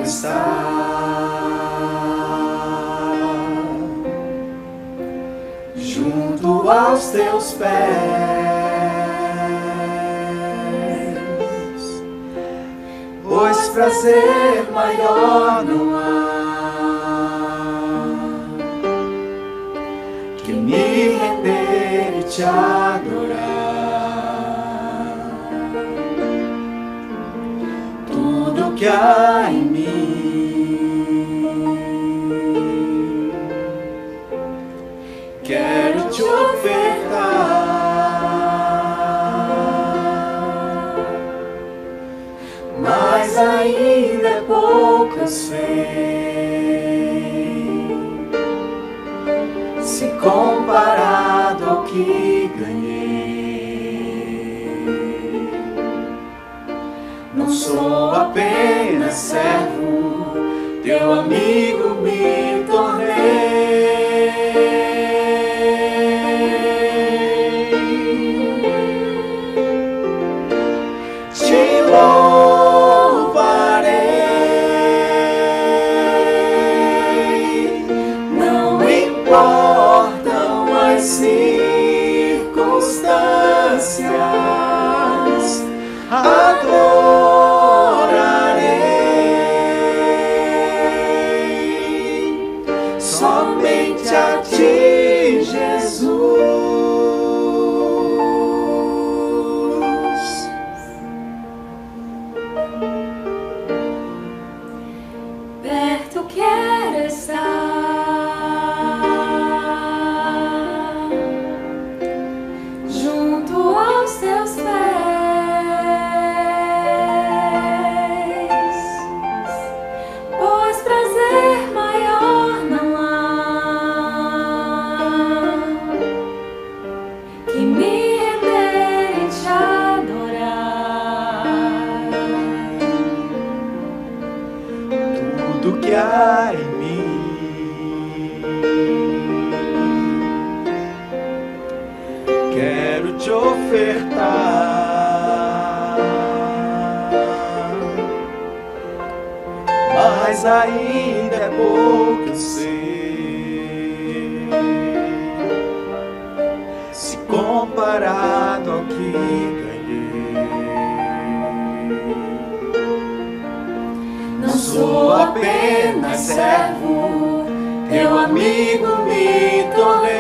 estar junto aos teus pés, pois prazer maior não há que me render e te adorar. Tudo que há em mim quero te ofertar, mas ainda é pouco eu sei, se comparado ao que ganhei. Não sou apenas servo, teu amigo me tornei. Te louvarei, não importam as circunstâncias, adorarei somente a ti, Jesus. Perto quero estar, junto aos teus pés, pois prazer maior não há que me render e te adorar. Tudo que há em mim quero te ofertar, mas ainda é pouco eu sei, se comparado ao que ganhei. Não sou apenas servo, teu amigo me tornei.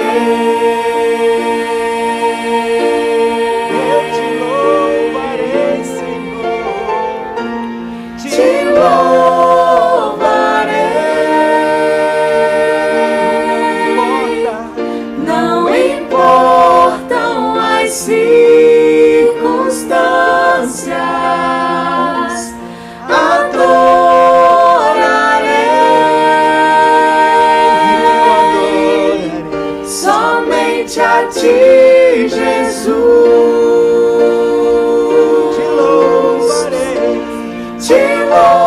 Eu te louvarei, Senhor, te louvarei. Não importam as circunstâncias, adorarei somente a ti, Jesus. Te louvarei, te louvarei.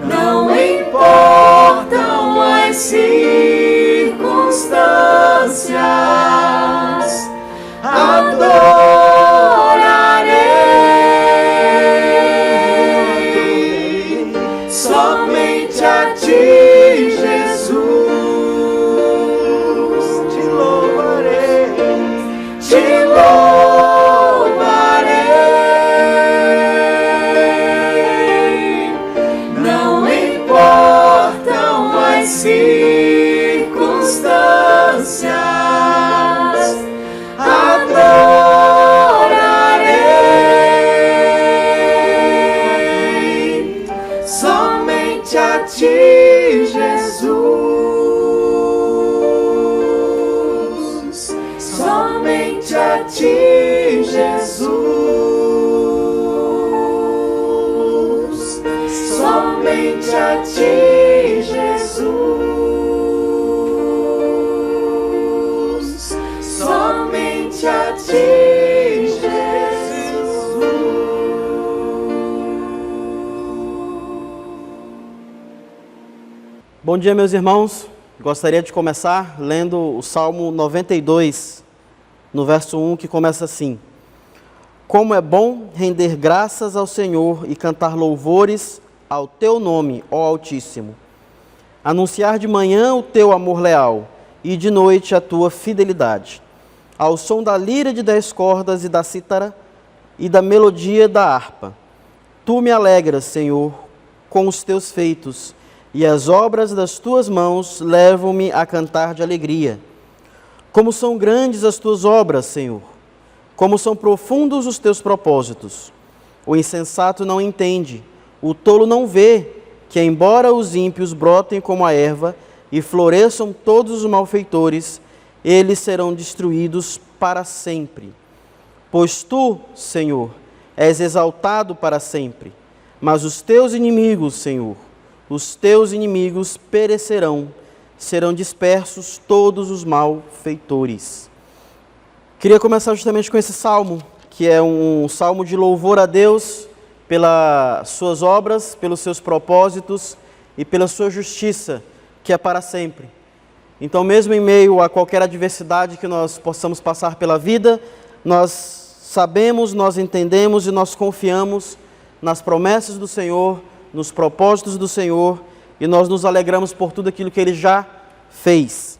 Não importam as circunstâncias, adorarei somente a ti, Jesus. Te louvarei, te louvarei. Não importam as circunstâncias, adorarei somente a ti, Jesus. Somente a ti, Jesus. Somente a ti, Jesus. Somente a ti, Jesus. Bom dia, meus irmãos. Gostaria de começar lendo o Salmo 92, no verso 1, que começa assim: Como é bom render graças ao Senhor e cantar louvores ao teu nome, ó Altíssimo. Anunciar de manhã o teu amor leal e de noite a tua fidelidade. Ao som da lira de 10 cordas e da cítara e da melodia da harpa. Tu me alegras, Senhor, com os teus feitos, e as obras das tuas mãos levam-me a cantar de alegria. Como são grandes as tuas obras, Senhor, como são profundos os teus propósitos. O insensato não entende, o tolo não vê, que embora os ímpios brotem como a erva e floresçam todos os malfeitores, eles serão destruídos para sempre. Pois tu, Senhor, és exaltado para sempre, mas os teus inimigos, Senhor, os teus inimigos perecerão, serão dispersos todos os malfeitores. Queria começar justamente com esse salmo, que é um salmo de louvor a Deus pelas suas obras, pelos seus propósitos e pela sua justiça, que é para sempre. Então, mesmo em meio a qualquer adversidade que nós possamos passar pela vida, nós sabemos, nós entendemos e nós confiamos nas promessas do Senhor, nos propósitos do Senhor, e nós nos alegramos por tudo aquilo que Ele já fez.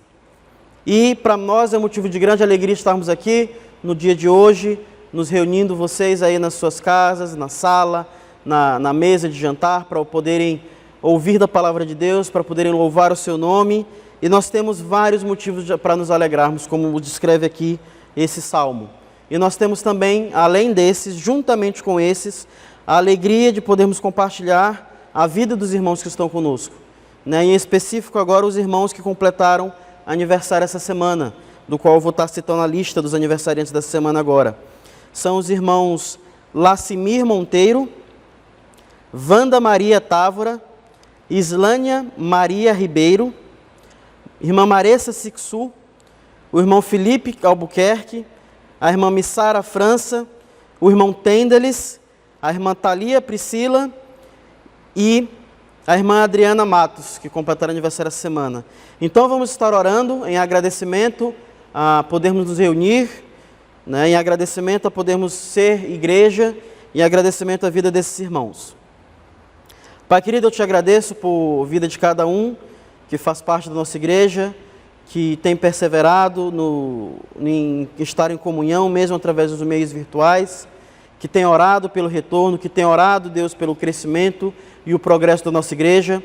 E para nós é motivo de grande alegria estarmos aqui no dia de hoje, nos reunindo vocês aí nas suas casas, na sala, na mesa de jantar, para poderem ouvir da palavra de Deus, para poderem louvar o seu nome. E nós temos vários motivos para nos alegrarmos, como descreve aqui esse salmo. E nós temos também, além desses, juntamente com esses, a alegria de podermos compartilhar a vida dos irmãos que estão conosco. Em específico agora os irmãos que completaram aniversário essa semana, do qual eu vou estar citando a lista dos aniversariantes dessa semana agora. São os irmãos Lacimir Monteiro, Wanda Maria Távora, Islânia Maria Ribeiro, irmã Maressa Sixu, o irmão Felipe Albuquerque, a irmã Missara França, o irmão Tendeles, a irmã Thalia Priscila e a irmã Adriana Matos, que completaram aniversário essa semana. Então vamos estar orando em agradecimento a podermos nos reunir, em agradecimento a podermos ser igreja, em agradecimento à vida desses irmãos. Pai querido, eu te agradeço por vida de cada um que faz parte da nossa igreja, que tem perseverado em estar em comunhão, mesmo através dos meios virtuais, que tem orado pelo retorno, que tem orado, Deus, pelo crescimento e o progresso da nossa igreja.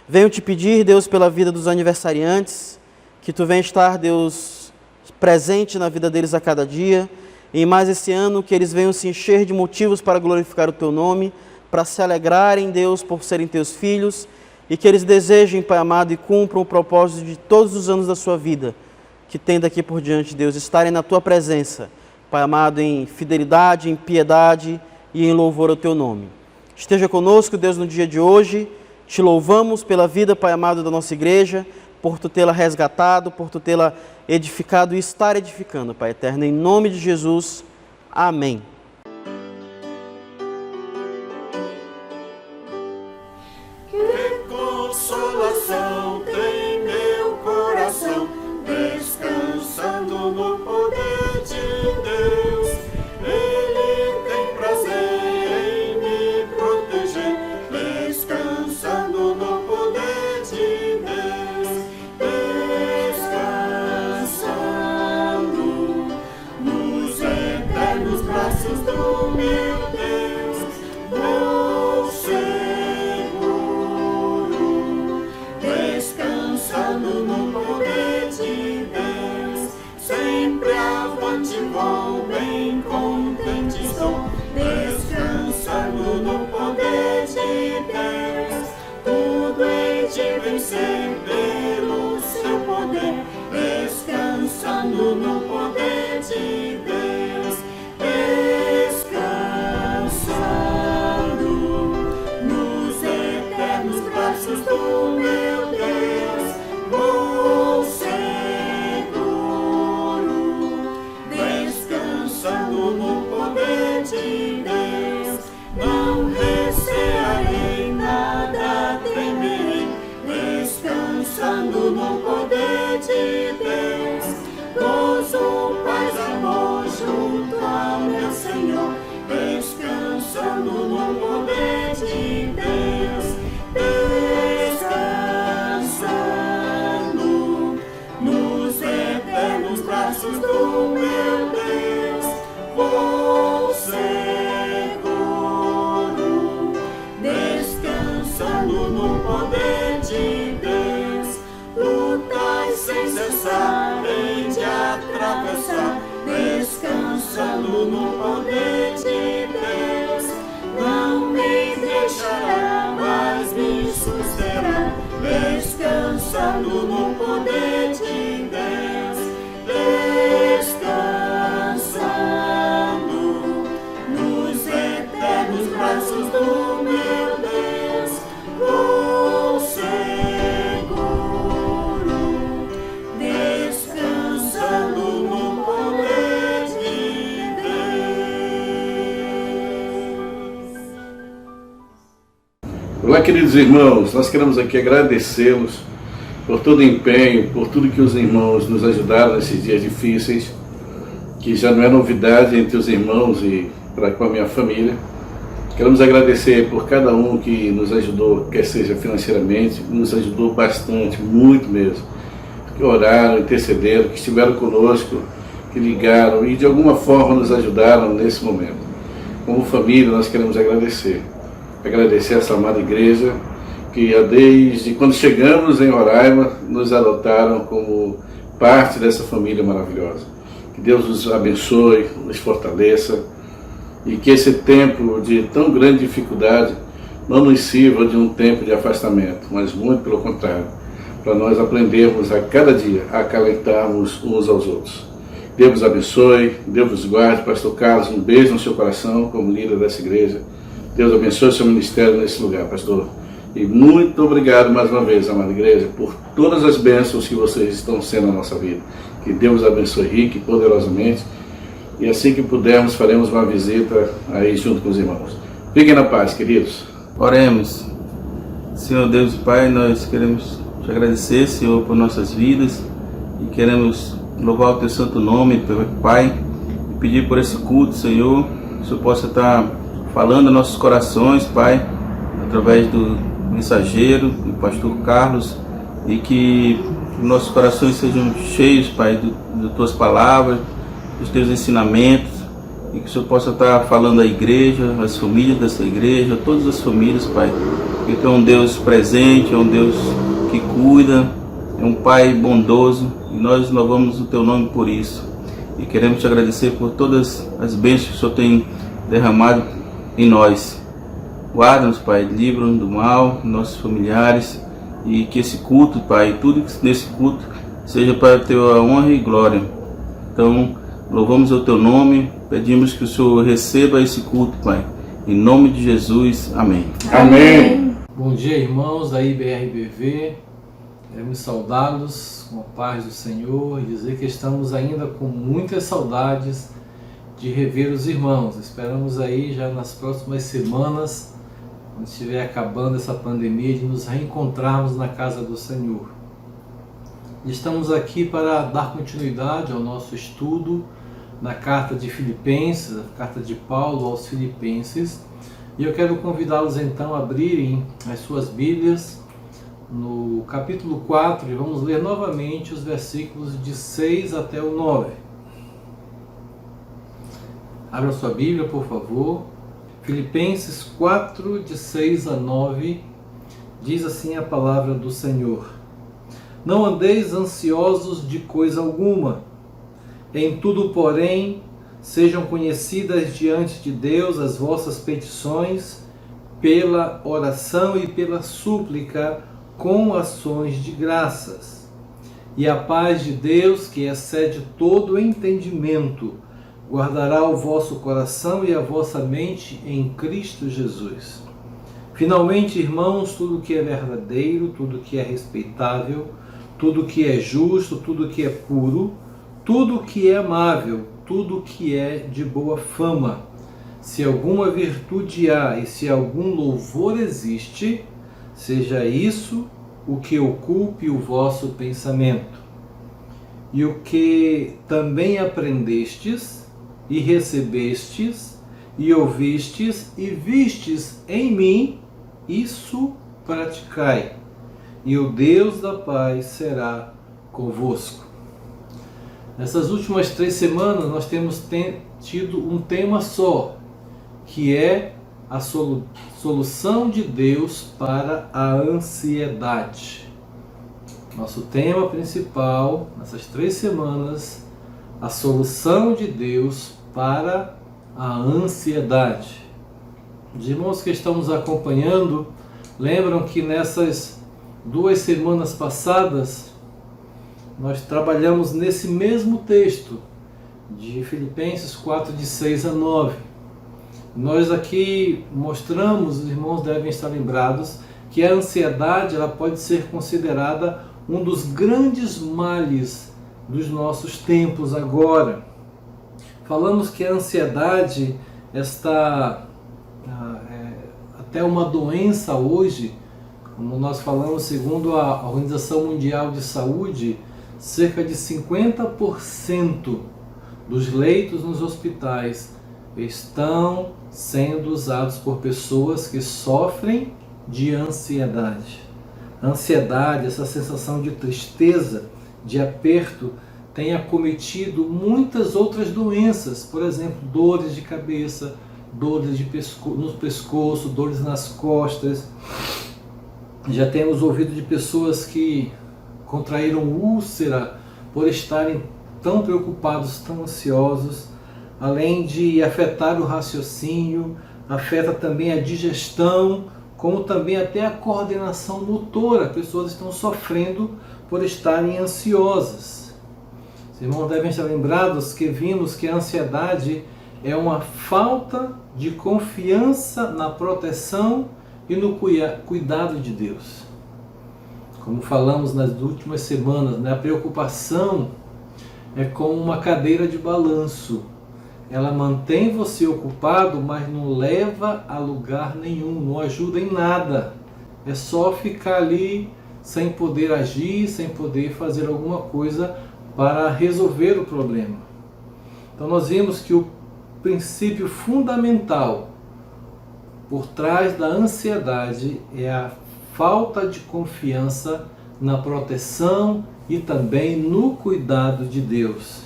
Venho te pedir, Deus, pela vida dos aniversariantes, que tu venha estar, Deus, presente na vida deles a cada dia, e mais esse ano que eles venham se encher de motivos para glorificar o teu nome, para se alegrarem, Deus, por serem teus filhos, e que eles desejem, Pai amado, e cumpram o propósito de todos os anos da sua vida, que tem daqui por diante, Deus, estarem na tua presença, Pai amado, em fidelidade, em piedade e em louvor ao teu nome. Esteja conosco, Deus, no dia de hoje. Te louvamos pela vida, Pai amado, da nossa igreja, por tu tê-la resgatado, por tu tê-la edificado e estar edificando, Pai eterno. Em nome de Jesus, amém. Consolação tem meu coração, descansando no poder de Deus. Ele tem prazer em me proteger, descansando no poder de Deus. Descansando nos eternos braços do meu Deus. Vou descansando no poder de Deus, sempre avante vou, bem contente estou, descansando no poder de Deus, tudo hei de vencer pelo seu poder, descansando no poder de Deus, descansando nos eternos braços do meu Deus, vou seguro, descansando no poder de Deus, não recearei, nada temerei, descansando no poder de Deus, gozo, Pai descansando no poder de Deus, descansando nos eternos braços do meu Deus, vou seguro, descansando no poder de Deus. Olá, queridos irmãos, nós queremos aqui agradecê-los por todo o empenho, por tudo que os irmãos nos ajudaram nesses dias difíceis, que já não é novidade entre os irmãos e com a minha família. Queremos agradecer por cada um que nos ajudou, quer seja financeiramente, nos ajudou bastante, muito mesmo, que oraram, intercederam, que estiveram conosco, que ligaram e de alguma forma nos ajudaram nesse momento. Como família, nós queremos agradecer essa amada igreja, que desde quando chegamos em Roraima, nos adotaram como parte dessa família maravilhosa. Que Deus os abençoe, nos fortaleça, e que esse tempo de tão grande dificuldade não nos sirva de um tempo de afastamento, mas muito pelo contrário, para nós aprendermos a cada dia a acalentarmos uns aos outros. Deus os abençoe, Deus os guarde. Pastor Carlos, um beijo no seu coração como líder dessa igreja. Deus abençoe o seu ministério nesse lugar, pastor. E muito obrigado mais uma vez, amada igreja, por todas as bênçãos que vocês estão sendo na nossa vida. Que Deus abençoe rique e poderosamente. E assim que pudermos, faremos uma visita aí junto com os irmãos. Fiquem na paz, queridos. Oremos. Senhor Deus e Pai, nós queremos te agradecer, Senhor, por nossas vidas. E queremos louvar o teu santo nome, Pai. E pedir por esse culto, Senhor, que o Senhor possa estar falando aos nossos corações, Pai, através do mensageiro, do pastor Carlos, e que nossos corações sejam cheios, Pai, de tuas palavras, dos teus ensinamentos, e que o Senhor possa estar falando à igreja, às famílias dessa igreja, a todas as famílias, Pai, porque tu é um Deus presente, é um Deus que cuida, é um Pai bondoso, e nós louvamos o teu nome por isso, e queremos te agradecer por todas as bênçãos que o Senhor tem derramado em nós. Guarda-nos, Pai, livra-nos do mal, nossos familiares, e que esse culto, Pai, tudo nesse culto seja para a tua honra e glória. Então, louvamos o teu nome, pedimos que o Senhor receba esse culto, Pai, em nome de Jesus, amém. Amém. Bom dia, irmãos da IBRBV. Queremos saudá-los com a paz do Senhor e dizer que estamos ainda com muitas saudades de rever os irmãos. Esperamos aí já nas próximas semanas, quando estiver acabando essa pandemia, de nos reencontrarmos na casa do Senhor. Estamos aqui para dar continuidade ao nosso estudo na carta de Filipenses, a carta de Paulo aos Filipenses. E eu quero convidá-los então a abrirem as suas Bíblias no capítulo 4 e vamos ler novamente os versículos de 6 até o 9. Abra sua Bíblia, por favor. Filipenses 4, de 6 a 9, diz assim a palavra do Senhor. Não andeis ansiosos de coisa alguma. Em tudo, porém, sejam conhecidas diante de Deus as vossas petições, pela oração e pela súplica, com ações de graças. E a paz de Deus, que excede todo entendimento, guardará o vosso coração e a vossa mente em Cristo Jesus. Finalmente, irmãos, tudo que é verdadeiro, tudo que é respeitável, tudo que é justo, tudo que é puro, tudo que é amável, tudo que é de boa fama, se alguma virtude há e se algum louvor existe, seja isso o que ocupe o vosso pensamento. E o que também aprendestes e recebestes e ouvistes e vistes em mim, isso praticai, e o Deus da paz será convosco. Nessas últimas 3 semanas nós temos tido um tema só, que é a solução de Deus para a ansiedade. Nosso tema principal nessas 3 semanas, a solução de Deus para a ansiedade. Os irmãos que estão nos acompanhando lembram que nessas 2 semanas passadas, nós trabalhamos nesse mesmo texto de Filipenses 4, de 6 a 9. Nós aqui mostramos, os irmãos devem estar lembrados, que a ansiedade ela pode ser considerada um dos grandes males dos nossos tempos agora. Falamos que a ansiedade está até uma doença hoje, como nós falamos, segundo a Organização Mundial de Saúde, cerca de 50% dos leitos nos hospitais estão sendo usados por pessoas que sofrem de ansiedade. A ansiedade, essa sensação de tristeza, de aperto, tem acometido muitas outras doenças, por exemplo, dores de cabeça, dores no pescoço, dores nas costas. Já temos ouvido de pessoas que contraíram úlcera por estarem tão preocupados, tão ansiosos, além de afetar o raciocínio, afeta também a digestão, como também até a coordenação motora. Pessoas estão sofrendo por estarem ansiosas. Os irmãos devem estar lembrados que vimos que a ansiedade é uma falta de confiança na proteção e no cuidado de Deus. Como falamos nas últimas semanas, né? A preocupação é como uma cadeira de balanço. Ela mantém você ocupado, mas não leva a lugar nenhum, não ajuda em nada. É só ficar ali sem poder agir, sem poder fazer alguma coisa para resolver o problema. Então nós vimos que o princípio fundamental por trás da ansiedade é a falta de confiança na proteção e também no cuidado de Deus.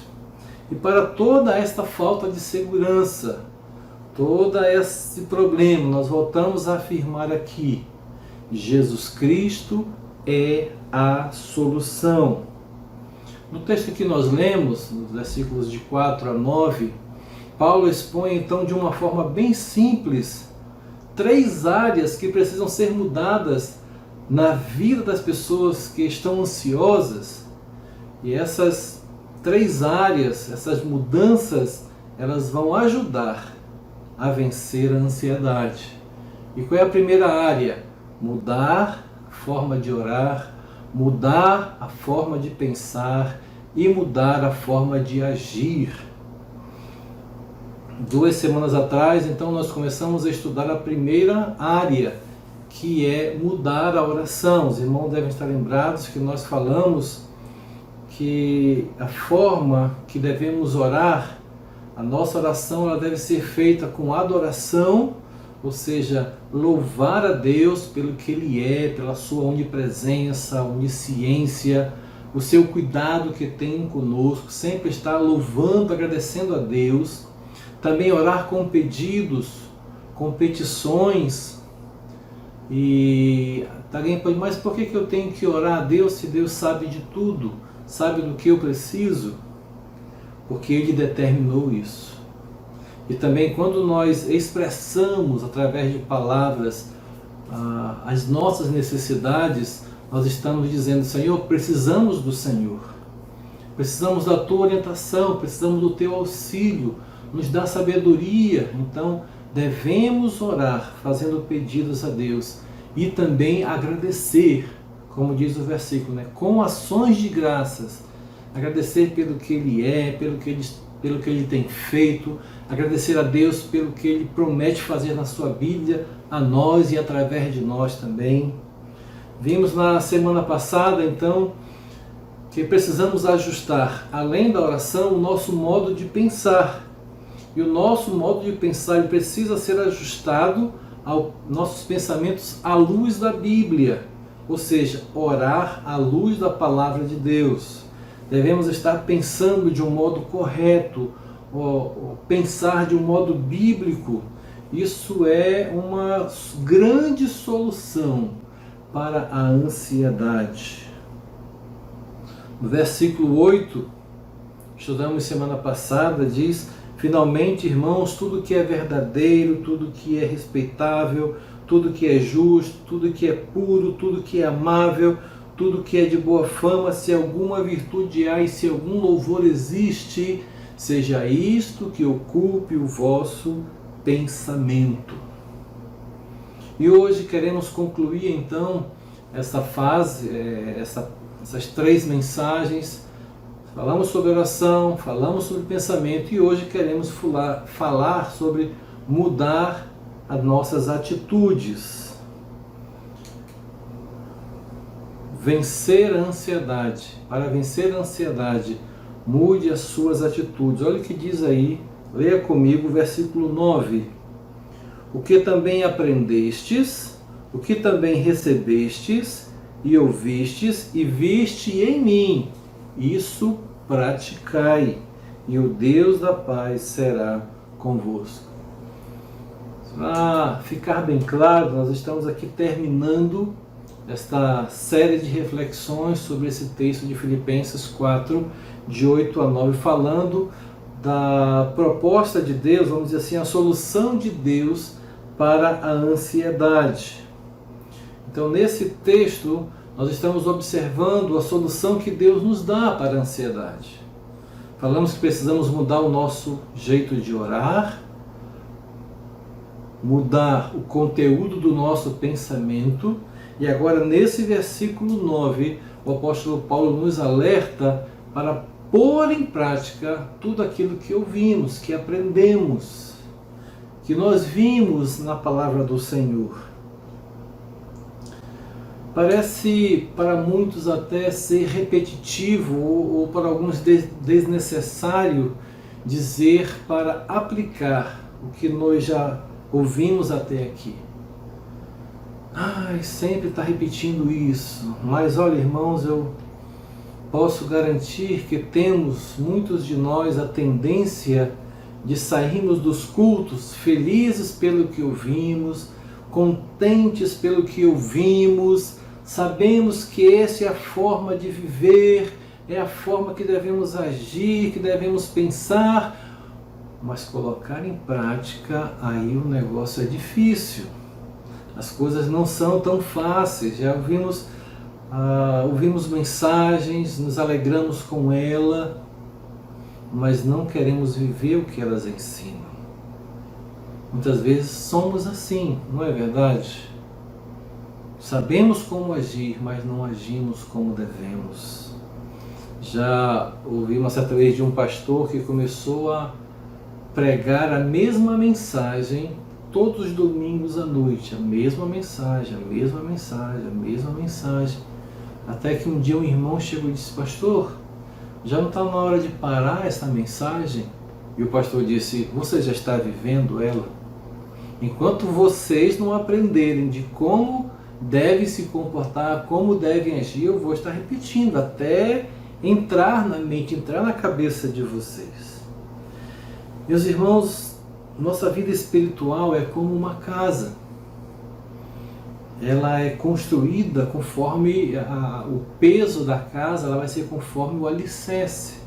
E para toda esta falta de segurança, todo esse problema, nós voltamos a afirmar aqui: Jesus Cristo é a solução. No texto que nós lemos, nos versículos de 4 a 9, Paulo expõe então de uma forma bem simples 3 áreas que precisam ser mudadas na vida das pessoas que estão ansiosas. E essas 3 áreas, essas mudanças, elas vão ajudar a vencer a ansiedade. E qual é a primeira área? Mudar a forma de orar, mudar a forma de pensar e mudar a forma de agir. 2 semanas atrás, então, nós começamos a estudar a primeira área, que é mudar a oração. Os irmãos devem estar lembrados que nós falamos que a forma que devemos orar, a nossa oração, ela deve ser feita com adoração, ou seja, louvar a Deus pelo que Ele é, pela sua onipresença, onisciência, o seu cuidado que tem conosco, sempre estar louvando, agradecendo a Deus. Também orar com pedidos, com petições. E alguém pode, mas por que eu tenho que orar a Deus se Deus sabe de tudo? Sabe do que eu preciso? Porque Ele determinou isso. E também quando nós expressamos através de palavras as nossas necessidades, nós estamos dizendo: Senhor, precisamos do Senhor. Precisamos da Tua orientação, precisamos do Teu auxílio. Nos dá sabedoria. Então devemos orar fazendo pedidos a Deus e também agradecer, como diz o versículo, né? Com ações de graças, agradecer pelo que Ele é, pelo que Ele tem feito, agradecer a Deus pelo que Ele promete fazer na sua Bíblia, a nós e através de nós também. Vimos na semana passada, então, que precisamos ajustar, além da oração, o nosso modo de pensar. E o nosso modo de pensar ele precisa ser ajustado aos nossos pensamentos à luz da Bíblia, ou seja, orar à luz da Palavra de Deus. Devemos estar pensando de um modo correto, ou pensar de um modo bíblico. Isso é uma grande solução para a ansiedade. No versículo 8, estudamos semana passada, diz: finalmente, irmãos, tudo que é verdadeiro, tudo que é respeitável, tudo que é justo, tudo que é puro, tudo que é amável, tudo que é de boa fama, se alguma virtude há e se algum louvor existe, seja isto que ocupe o vosso pensamento. E hoje queremos concluir então essa fase, essas 3 mensagens. Falamos sobre oração, falamos sobre pensamento e hoje queremos falar sobre mudar as nossas atitudes. Vencer a ansiedade. Para vencer a ansiedade, mude as suas atitudes. Olha o que diz aí, leia comigo o versículo 9. O que também aprendestes, o que também recebestes e ouvistes e viste em mim, isso praticai, e o Deus da paz será convosco. Para ficar bem claro, nós estamos aqui terminando esta série de reflexões sobre esse texto de Filipenses 4, de 8 a 9, falando da proposta de Deus, vamos dizer assim, a solução de Deus para a ansiedade. Então, nesse texto, nós estamos observando a solução que Deus nos dá para a ansiedade. Falamos que precisamos mudar o nosso jeito de orar, mudar o conteúdo do nosso pensamento. E agora, nesse versículo 9, o apóstolo Paulo nos alerta para pôr em prática tudo aquilo que ouvimos, que aprendemos, que nós vimos na palavra do Senhor. Parece para muitos até ser repetitivo ou para alguns desnecessário dizer para aplicar o que nós já ouvimos até aqui. Sempre está repetindo isso. Mas olha, irmãos, eu posso garantir que temos, muitos de nós, a tendência de sairmos dos cultos felizes pelo que ouvimos, contentes pelo que ouvimos, sabemos que essa é a forma de viver, é a forma que devemos agir, que devemos pensar, mas colocar em prática, aí o negócio é difícil. As coisas não são tão fáceis. Já ouvimos mensagens, nos alegramos com ela, mas não queremos viver o que elas ensinam. Muitas vezes somos assim, não é verdade? Sabemos como agir, mas não agimos como devemos. Já ouvi uma certa vez de um pastor que começou a pregar a mesma mensagem todos os domingos à noite, a mesma mensagem, a mesma mensagem, a mesma mensagem. Até que um dia um irmão chegou e disse: pastor, já não está na hora de parar essa mensagem? E o pastor disse: você já está vivendo ela? Enquanto vocês não aprenderem de como devem se comportar, como devem agir, eu vou estar repetindo até entrar na mente, entrar na cabeça de vocês. Meus irmãos, nossa vida espiritual é como uma casa. Ela é construída conforme o peso da casa, ela vai ser conforme o alicerce.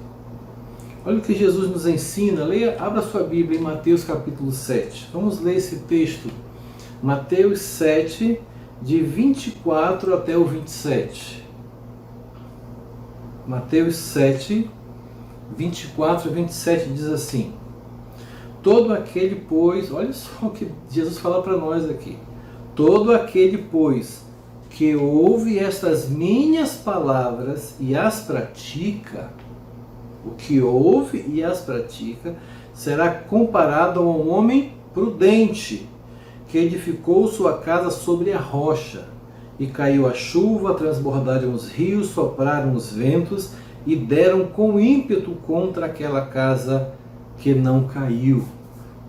Olha o que Jesus nos ensina. Abra sua Bíblia em Mateus capítulo 7. Vamos ler esse texto. Mateus 7, de 24 até o 27. Mateus 7, 24 e 27 diz assim: todo aquele, pois, olha só o que Jesus fala para nós aqui. Todo aquele, pois, que ouve estas minhas palavras e as pratica, o que ouve e as pratica, será comparado a um homem prudente, que edificou sua casa sobre a rocha, e caiu a chuva, transbordaram os rios, sopraram os ventos, e deram com ímpeto contra aquela casa, que não caiu,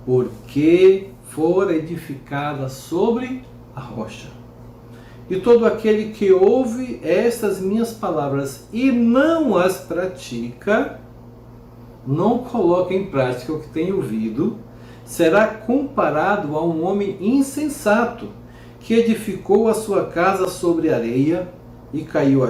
porque fora edificada sobre a rocha. E todo aquele que ouve estas minhas palavras e não as pratica, não coloca em prática o que tem ouvido, será comparado a um homem insensato, que edificou a sua casa sobre areia, e caiu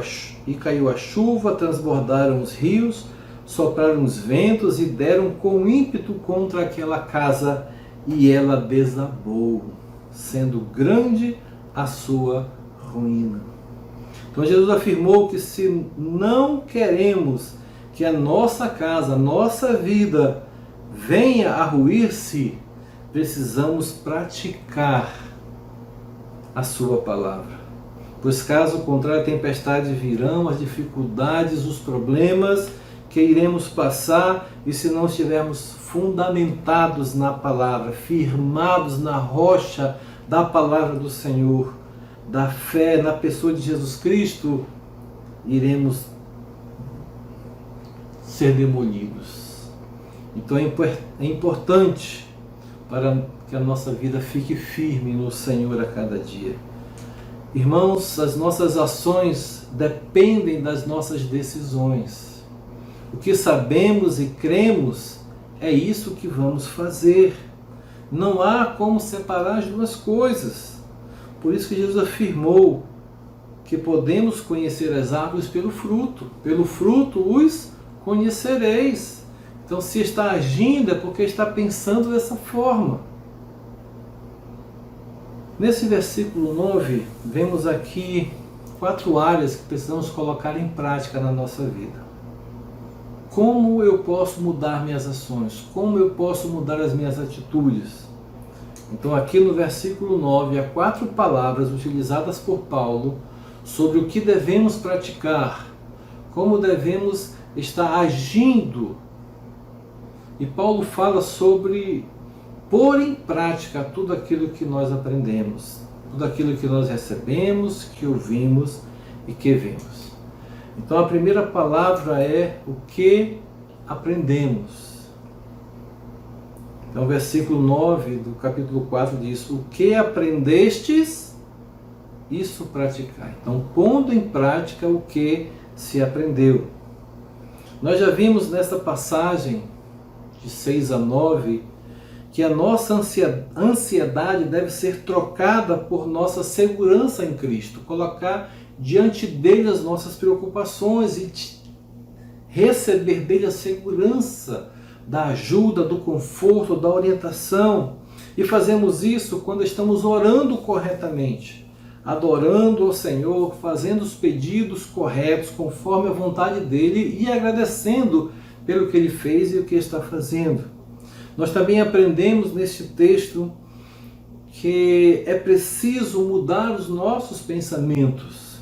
a chuva, transbordaram os rios, sopraram os ventos e deram com ímpeto contra aquela casa, e ela desabou. sendo grande a sua ruína. Então Jesus afirmou que se não queremos que a nossa casa, a nossa vida venha a ruir-se, precisamos praticar a sua palavra. Pois caso contrário, a tempestade virão, as dificuldades, os problemas que iremos passar, e se não estivermos fundamentados na palavra, firmados na rocha da palavra do Senhor, da fé na pessoa de Jesus Cristo, iremos ser demolidos. Então é importante para que a nossa vida fique firme no Senhor a cada dia. Irmãos, as nossas ações dependem das nossas decisões. O que sabemos e cremos é isso que vamos fazer. Não há como separar as duas coisas. Por isso que Jesus afirmou que podemos conhecer as árvores pelo fruto. Pelo fruto os conhecereis. Então, se está agindo é porque está pensando dessa forma. Nesse versículo 9, vemos aqui 4 áreas que precisamos colocar em prática na nossa vida. Como eu posso mudar minhas ações? Como eu posso mudar as minhas atitudes? Então, aqui no versículo 9, há 4 palavras utilizadas por Paulo sobre o que devemos praticar, como devemos estar agindo. E Paulo fala sobre pôr em prática tudo aquilo que nós aprendemos, tudo aquilo que nós recebemos, que ouvimos e que vemos. Então a primeira palavra é o que aprendemos. Então o versículo 9 do capítulo 4 diz: o que aprendestes, isso praticai. Então, pondo em prática o que se aprendeu. Nós já vimos nesta passagem de 6 a 9 que a nossa ansiedade deve ser trocada por nossa segurança em Cristo, colocar diante dele as nossas preocupações e receber dele a segurança da ajuda, do conforto, da orientação. E fazemos isso quando estamos orando corretamente, adorando ao Senhor, fazendo os pedidos corretos conforme a vontade dele e agradecendo pelo que ele fez e o que está fazendo. Nós também aprendemos neste texto que é preciso mudar os nossos pensamentos.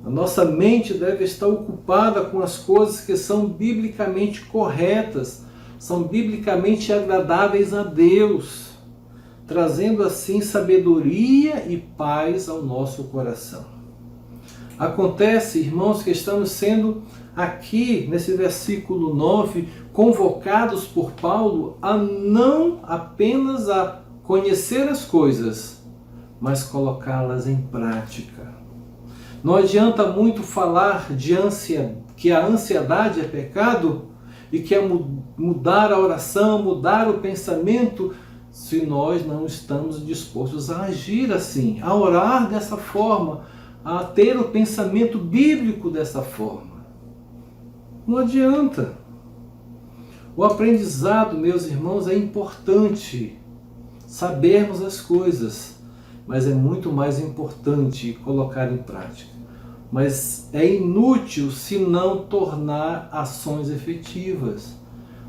A nossa mente deve estar ocupada com as coisas que são biblicamente corretas, são biblicamente agradáveis a Deus, trazendo assim sabedoria e paz ao nosso coração. Acontece, irmãos, que estamos sendo aqui, nesse versículo 9, convocados por Paulo a não apenas a conhecer as coisas, mas colocá-las em prática. Não adianta muito falar que a ansiedade é pecado e que é mudar a oração, mudar o pensamento, se nós não estamos dispostos a agir assim, a orar dessa forma, a ter o pensamento bíblico dessa forma. Não adianta. O aprendizado, meus irmãos, é importante sabermos as coisas, mas é muito mais importante colocar em prática. Mas é inútil se não tornar ações efetivas.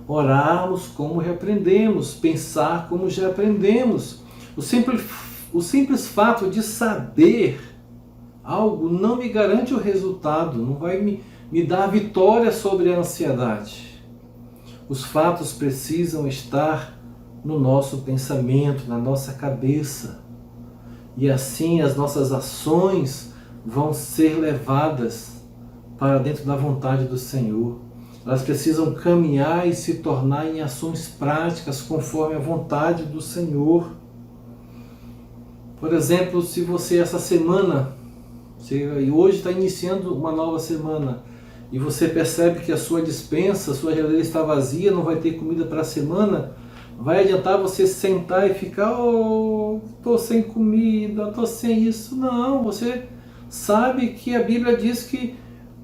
Orarmos como reaprendemos, pensar como já aprendemos. O simples fato de saber algo não me garante o resultado, não vai me dar vitória sobre a ansiedade. Os fatos precisam estar no nosso pensamento, na nossa cabeça. E assim as nossas ações vão ser levadas para dentro da vontade do Senhor. Elas precisam caminhar e se tornar em ações práticas conforme a vontade do Senhor. Por exemplo, se você essa semana, hoje está iniciando uma nova semana, e você percebe que a sua despensa, a sua geladeira está vazia, não vai ter comida para a semana, vai adiantar você sentar e ficar, estou sem comida, estou sem isso. Não, você sabe que a Bíblia diz que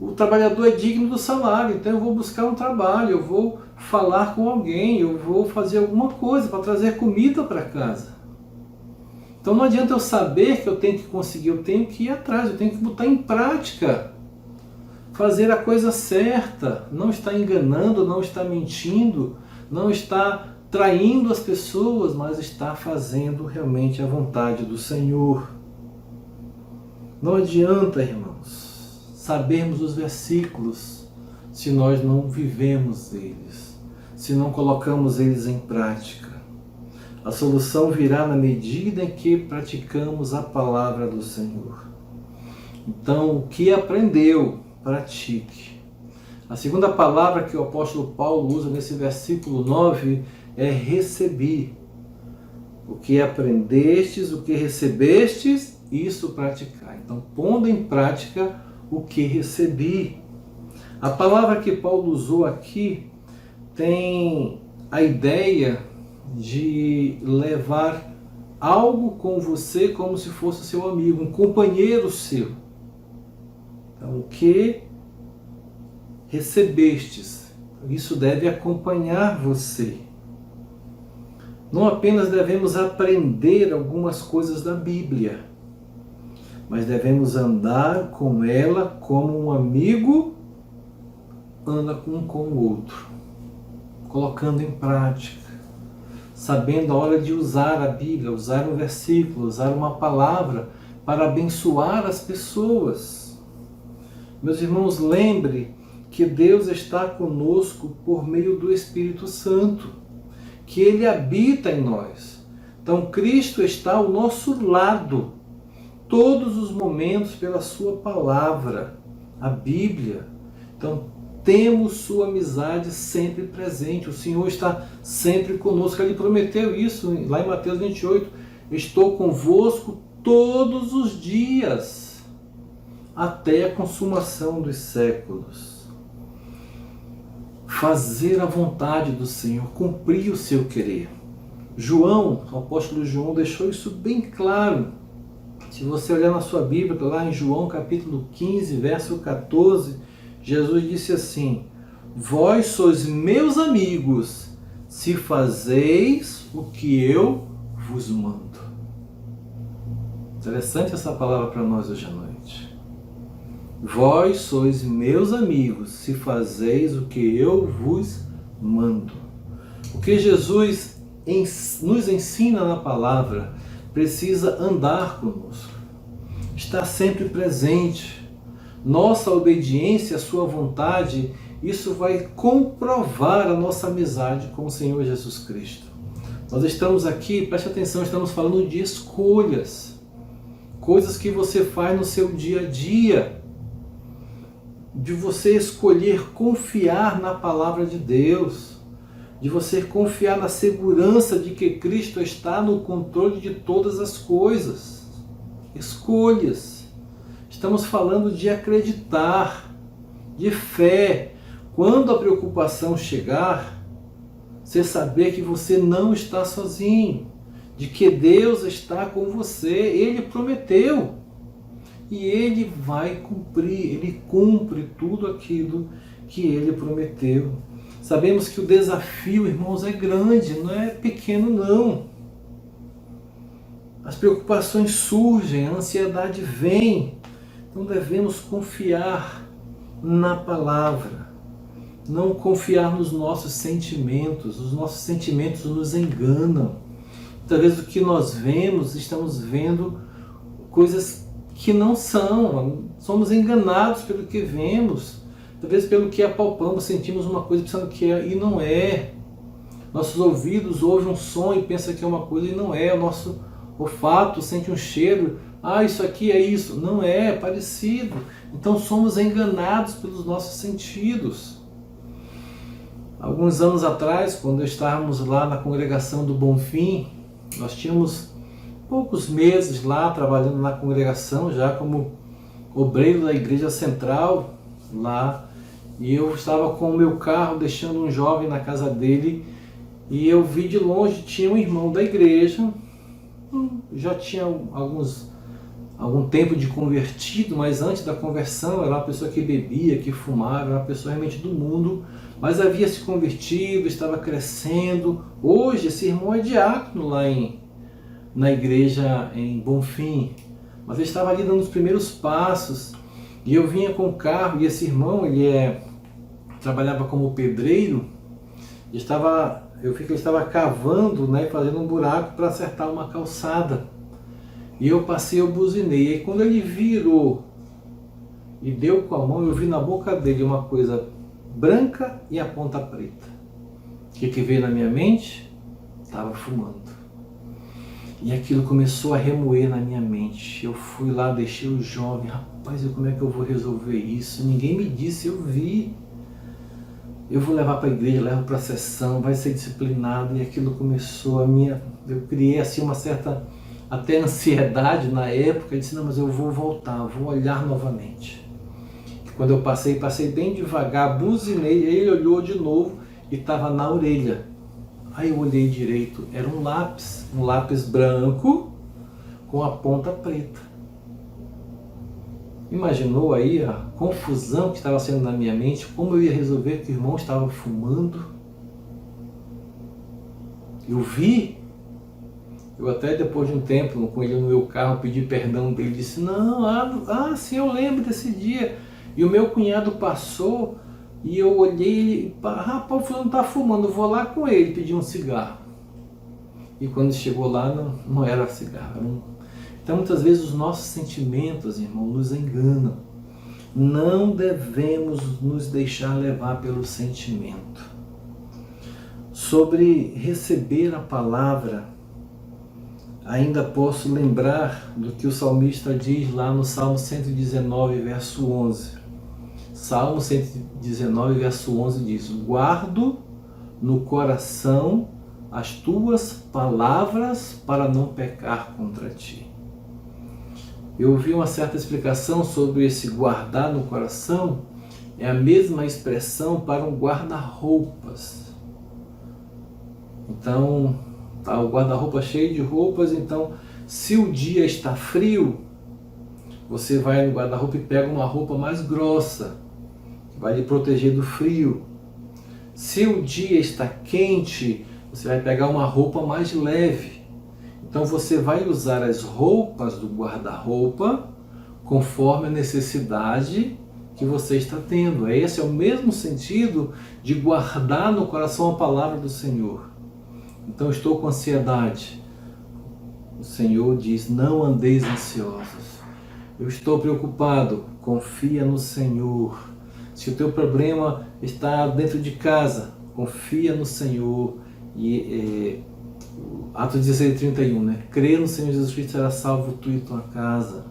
o trabalhador é digno do salário, então eu vou buscar um trabalho, eu vou falar com alguém, eu vou fazer alguma coisa para trazer comida para casa. Então não adianta eu saber que eu tenho que conseguir, eu tenho que ir atrás, eu tenho que botar em prática. Fazer a coisa certa, não está enganando, não está mentindo, não está traindo as pessoas, mas está fazendo realmente a vontade do Senhor. Não adianta, irmãos, sabermos os versículos se nós não vivemos eles, se não colocamos eles em prática. A solução virá na medida em que praticamos a palavra do Senhor. Então, o que aprendeu, pratique. A segunda palavra que o apóstolo Paulo usa nesse versículo 9 é recebi. O que aprendestes, o que recebestes, isso praticar. Então, pondo em prática o que recebi. A palavra que Paulo usou aqui tem a ideia de levar algo com você como se fosse seu amigo, um companheiro seu. Então, o que recebestes, isso deve acompanhar você. Não apenas devemos aprender algumas coisas da Bíblia, mas devemos andar com ela como um amigo anda um com o outro, colocando em prática, sabendo a hora de usar a Bíblia, usar um versículo, usar uma palavra para abençoar as pessoas. Meus irmãos, lembre que Deus está conosco por meio do Espírito Santo, que Ele habita em nós. Então, Cristo está ao nosso lado, todos os momentos, pela sua palavra, a Bíblia. Então, temos sua amizade sempre presente. O Senhor está sempre conosco. Ele prometeu isso lá em Mateus 28. Estou convosco todos os dias, até a consumação dos séculos. Fazer a vontade do Senhor, cumprir o seu querer. João, o apóstolo João, deixou isso bem claro. Se você olhar na sua Bíblia, lá em João capítulo 15, verso 14, Jesus disse assim: vós sois meus amigos, se fazeis o que eu vos mando. Interessante essa palavra para nós hoje à noite. Vós sois meus amigos, se fazeis o que eu vos mando. O que Jesus nos ensina na palavra precisa andar conosco, estar sempre presente. Nossa obediência à sua vontade, isso vai comprovar a nossa amizade com o Senhor Jesus Cristo. Nós estamos aqui, preste atenção, estamos falando de escolhas, coisas que você faz no seu dia a dia, de você escolher confiar na palavra de Deus, de você confiar na segurança de que Cristo está no controle de todas as coisas. Escolhas. Estamos falando de acreditar, de fé. Quando a preocupação chegar, você saber que você não está sozinho, de que Deus está com você. Ele prometeu e Ele vai cumprir. Ele cumpre tudo aquilo que Ele prometeu. Sabemos que o desafio, irmãos, é grande, não é pequeno não. As preocupações surgem, a ansiedade vem. Então devemos confiar na palavra, não confiar nos nossos sentimentos. Os nossos sentimentos nos enganam. Muitas vezes o que nós vemos, estamos vendo coisas que não são. Somos enganados pelo que vemos. Talvez pelo que apalpamos, sentimos uma coisa pensando que é e não é. Nossos ouvidos ouvem um som e pensam que é uma coisa e não é. O nosso olfato sente um cheiro. Ah, isso aqui é isso. Não é, é parecido. Então somos enganados pelos nossos sentidos. Alguns anos atrás, quando estávamos lá na congregação do Bonfim, nós tínhamos poucos meses lá trabalhando na congregação, já como obreiro da igreja central lá. E eu estava com o meu carro deixando um jovem na casa dele e eu vi de longe, tinha um irmão da igreja, já tinha algum tempo de convertido, mas antes da conversão era uma pessoa que bebia, que fumava, era uma pessoa realmente do mundo, mas havia se convertido, estava crescendo. Hoje esse irmão é diácono lá na igreja em Bonfim, mas eu estava ali dando os primeiros passos e eu vinha com o carro e esse irmão, trabalhava como pedreiro e eu vi que ele estava cavando, né, fazendo um buraco para acertar uma calçada. E eu passei, eu buzinei. E quando ele virou e deu com a mão, eu vi na boca dele uma coisa branca e a ponta preta. O que veio na minha mente? Estava fumando. E aquilo começou a remoer na minha mente. Eu fui lá, deixei o jovem. Rapaz, como é que eu vou resolver isso? Ninguém me disse, eu vi. Eu vou levar para a igreja, levo para a sessão, vai ser disciplinado. E aquilo começou eu criei assim uma certa até ansiedade na época. Eu disse, não, mas eu vou voltar, vou olhar novamente. E quando eu passei bem devagar, buzinei, ele olhou de novo e estava na orelha. Aí eu olhei direito, era um lápis branco com a ponta preta. Imaginou aí a confusão que estava sendo na minha mente, como eu ia resolver que o irmão estava fumando? Eu vi, eu até depois de um tempo, com ele no meu carro, pedi perdão dele, disse, não, sim, eu lembro desse dia. E o meu cunhado passou e eu olhei, rapaz, o fulano está fumando, eu vou lá com ele pedir um cigarro. E quando chegou lá, não era cigarro. Então, muitas vezes, os nossos sentimentos, irmão, nos enganam. Não devemos nos deixar levar pelo sentimento. Sobre receber a palavra, ainda posso lembrar do que o salmista diz lá no Salmo 119, verso 11. Salmo 119, verso 11 diz, guardo no coração as tuas palavras para não pecar contra ti. Eu ouvi uma certa explicação sobre esse guardar no coração, é a mesma expressão para um guarda-roupas. Então, tá o guarda-roupa cheio de roupas, então, se o dia está frio, você vai no guarda-roupa e pega uma roupa mais grossa, que vai lhe proteger do frio. Se o dia está quente, você vai pegar uma roupa mais leve. Então você vai usar as roupas do guarda-roupa conforme a necessidade que você está tendo. Esse é o mesmo sentido de guardar no coração a palavra do Senhor. Então estou com ansiedade. O Senhor diz, não andeis ansiosos. Eu estou preocupado, confia no Senhor. Se o teu problema está dentro de casa, confia no Senhor. E Atos 16:31, né? Crê no Senhor Jesus Cristo, será salvo tu e tua casa.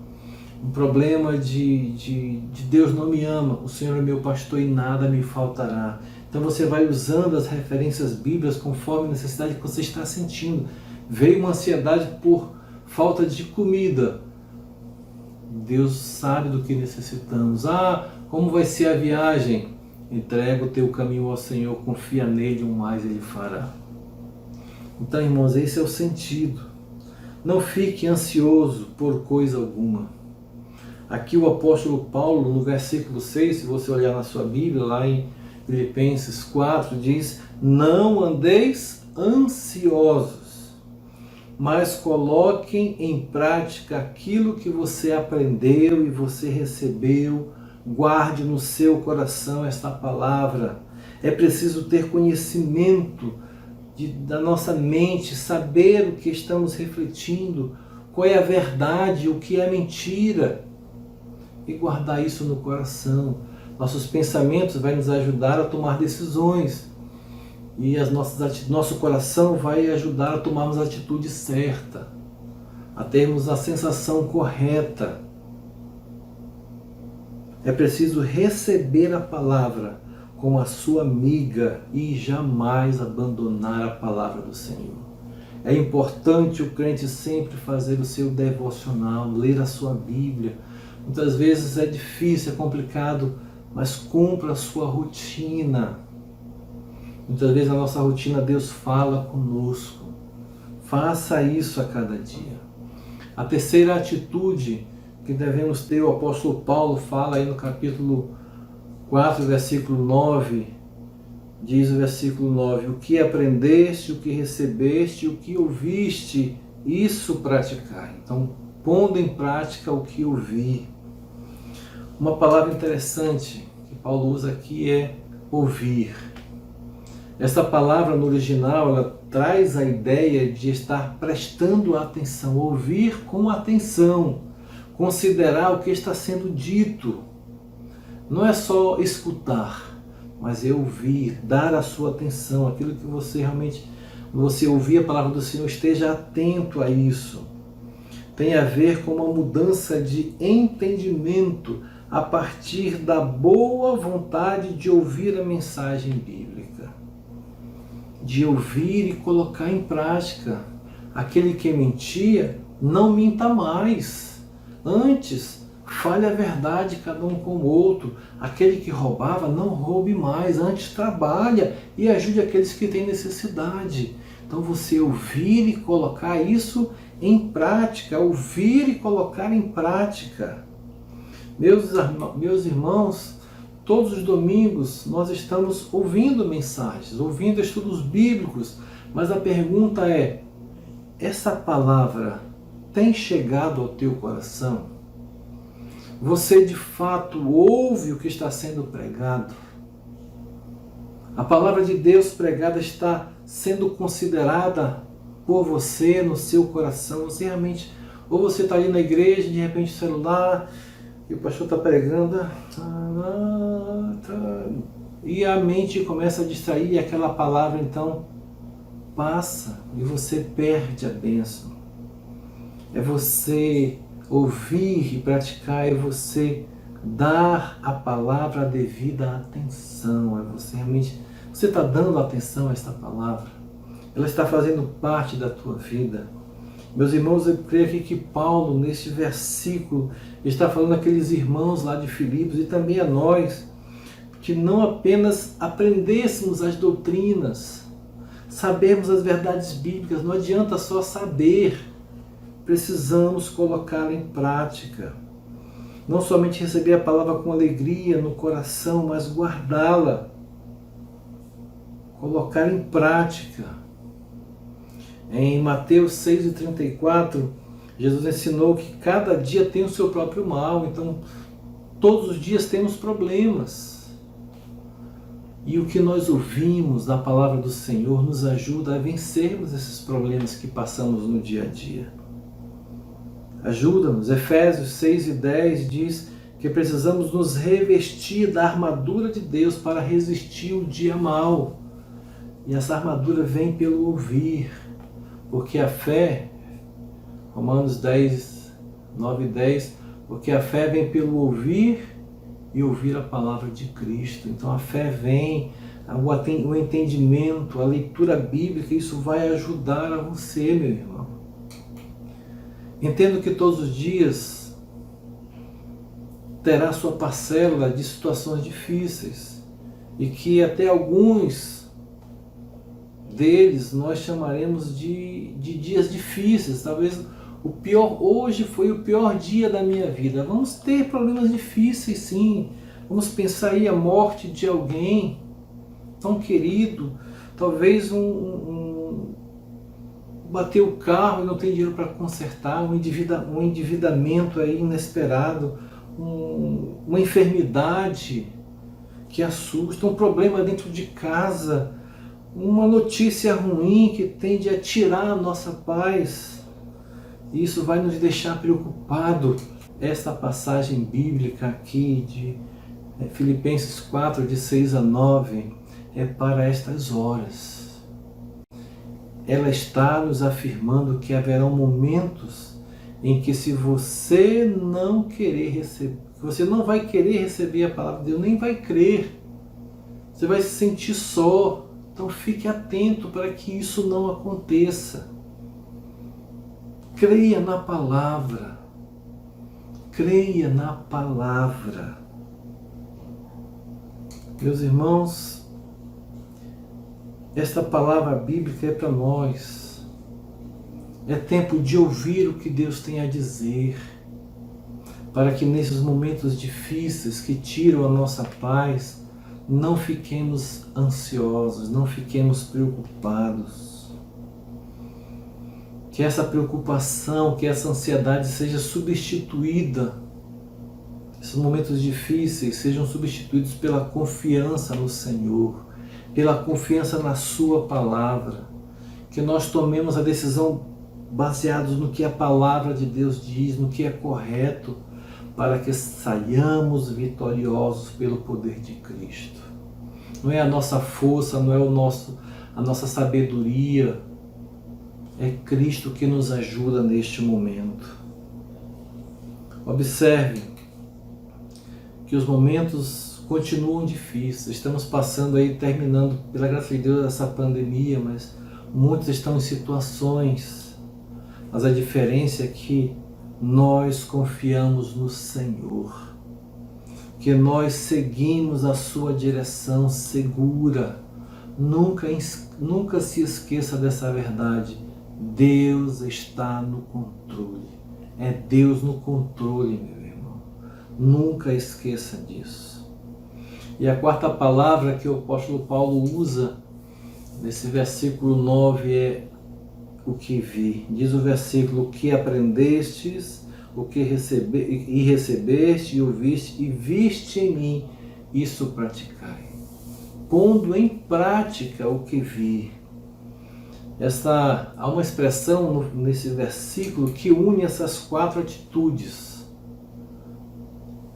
Um problema de Deus não me ama, o Senhor é meu pastor e nada me faltará. Então você vai usando as referências bíblicas conforme a necessidade que você está sentindo. Veio uma ansiedade por falta de comida. Deus sabe do que necessitamos. Como vai ser a viagem? Entrega o teu caminho ao Senhor, confia nele, o mais ele fará. Então, irmãos, esse é o sentido. Não fique ansioso por coisa alguma. Aqui o apóstolo Paulo, no versículo 6, se você olhar na sua Bíblia, lá em Filipenses 4, diz, não andeis ansiosos, mas coloquem em prática aquilo que você aprendeu e você recebeu. Guarde no seu coração esta palavra. É preciso ter conhecimento da nossa mente, saber o que estamos refletindo, qual é a verdade, o que é mentira, e guardar isso no coração. Nossos pensamentos vão nos ajudar a tomar decisões, e nosso coração vai ajudar a tomarmos a atitude certa, a termos a sensação correta. É preciso receber a palavra como a sua amiga e jamais abandonar a palavra do Senhor. É importante o crente sempre fazer o seu devocional, ler a sua Bíblia. Muitas vezes é difícil, é complicado, mas cumpra a sua rotina. Muitas vezes na nossa rotina Deus fala conosco. Faça isso a cada dia. A terceira atitude que devemos ter, o apóstolo Paulo fala aí no capítulo 4, versículo 9, diz o versículo 9, o que aprendeste, o que recebeste, o que ouviste isso praticar. Então, pondo em prática o que ouvi. Uma palavra interessante que Paulo usa aqui é ouvir. Essa palavra no original, ela traz a ideia de estar prestando atenção, ouvir com atenção, considerar o que está sendo dito. Não é só escutar, mas é ouvir, dar a sua atenção, aquilo que você realmente, quando você ouvir a palavra do Senhor, esteja atento a isso. Tem a ver com uma mudança de entendimento a partir da boa vontade de ouvir a mensagem bíblica, de ouvir e colocar em prática. Aquele que mentia, não minta mais. Antes, fale a verdade cada um com o outro. Aquele que roubava, não roube mais. Antes, trabalha e ajude aqueles que têm necessidade. Então, você ouvir e colocar isso em prática. Ouvir e colocar em prática. Meus irmãos, todos os domingos nós estamos ouvindo mensagens, ouvindo estudos bíblicos, mas a pergunta é: essa palavra tem chegado ao teu coração? Você de fato ouve o que está sendo pregado? A palavra de Deus pregada está sendo considerada por você no seu coração? Você realmente, ou você está ali na igreja, de repente o celular, e o pastor está pregando, e a mente começa a distrair, e aquela palavra então passa e você perde a bênção. É você ouvir e praticar, é você dar a palavra a devida atenção, é você realmente, você está dando atenção a esta palavra, ela está fazendo parte da tua vida. Meus irmãos, eu creio aqui que Paulo, neste versículo, está falando àqueles irmãos lá de Filipos e também a nós, que não apenas aprendêssemos as doutrinas, sabermos as verdades bíblicas, não adianta só saber, precisamos colocá-la em prática. Não somente receber a palavra com alegria no coração, mas guardá-la, colocar em prática. Em Mateus 6,34, Jesus ensinou que cada dia tem o seu próprio mal, então todos os dias temos problemas. E o que nós ouvimos da palavra do Senhor nos ajuda a vencermos esses problemas que passamos no dia a dia. Ajuda-nos. Efésios 6:10 diz que precisamos nos revestir da armadura de Deus para resistir o dia mau. E essa armadura vem pelo ouvir. Porque a fé, Romanos 10, 9 e 10, porque a fé vem pelo ouvir e ouvir a palavra de Cristo. Então a fé vem, o entendimento, a leitura bíblica, isso vai ajudar a você, meu irmão. Entendo que todos os dias terá sua parcela de situações difíceis e que até alguns deles nós chamaremos de dias difíceis. Talvez o pior, hoje foi o pior dia da minha vida. Vamos ter problemas difíceis, sim. Vamos pensar aí a morte de alguém tão querido. Talvez bateu o carro e não tem dinheiro para consertar, um endividamento aí inesperado, uma enfermidade que assusta, um problema dentro de casa, uma notícia ruim que tende a tirar a nossa paz. Isso vai nos deixar preocupados. Esta passagem bíblica aqui de Filipenses 4, de 6 a 9, é para estas horas. Ela está nos afirmando que haverão momentos em que, se você não querer receber, você não vai querer receber a palavra de Deus, nem vai crer. Você vai se sentir só. Então fique atento para que isso não aconteça. Creia na palavra. Creia na palavra. Meus irmãos, esta palavra bíblica é para nós. É tempo de ouvir o que Deus tem a dizer, para que nesses momentos difíceis que tiram a nossa paz, não fiquemos ansiosos, não fiquemos preocupados. Que essa preocupação, que essa ansiedade seja substituída, esses momentos difíceis sejam substituídos pela confiança no Senhor, pela confiança na Sua palavra, que nós tomemos a decisão baseados no que a palavra de Deus diz, no que é correto, para que saiamos vitoriosos pelo poder de Cristo. Não é a nossa força, não é a nossa sabedoria, é Cristo que nos ajuda neste momento. Observe que os momentos continuam difíceis. Estamos passando aí, terminando, pela graça de Deus, essa pandemia, mas muitos estão em situações. Mas a diferença é que nós confiamos no Senhor, que nós seguimos a sua direção segura. Nunca se esqueça dessa verdade. Deus está no controle. É Deus no controle, meu irmão. Nunca esqueça disso. E a quarta palavra que o apóstolo Paulo usa nesse versículo 9 é o que vi. Diz o versículo: o que aprendestes, o que recebeste e ouviste e viste em mim, isso praticai. Pondo em prática o que vi. Há uma expressão nesse versículo que une essas quatro atitudes.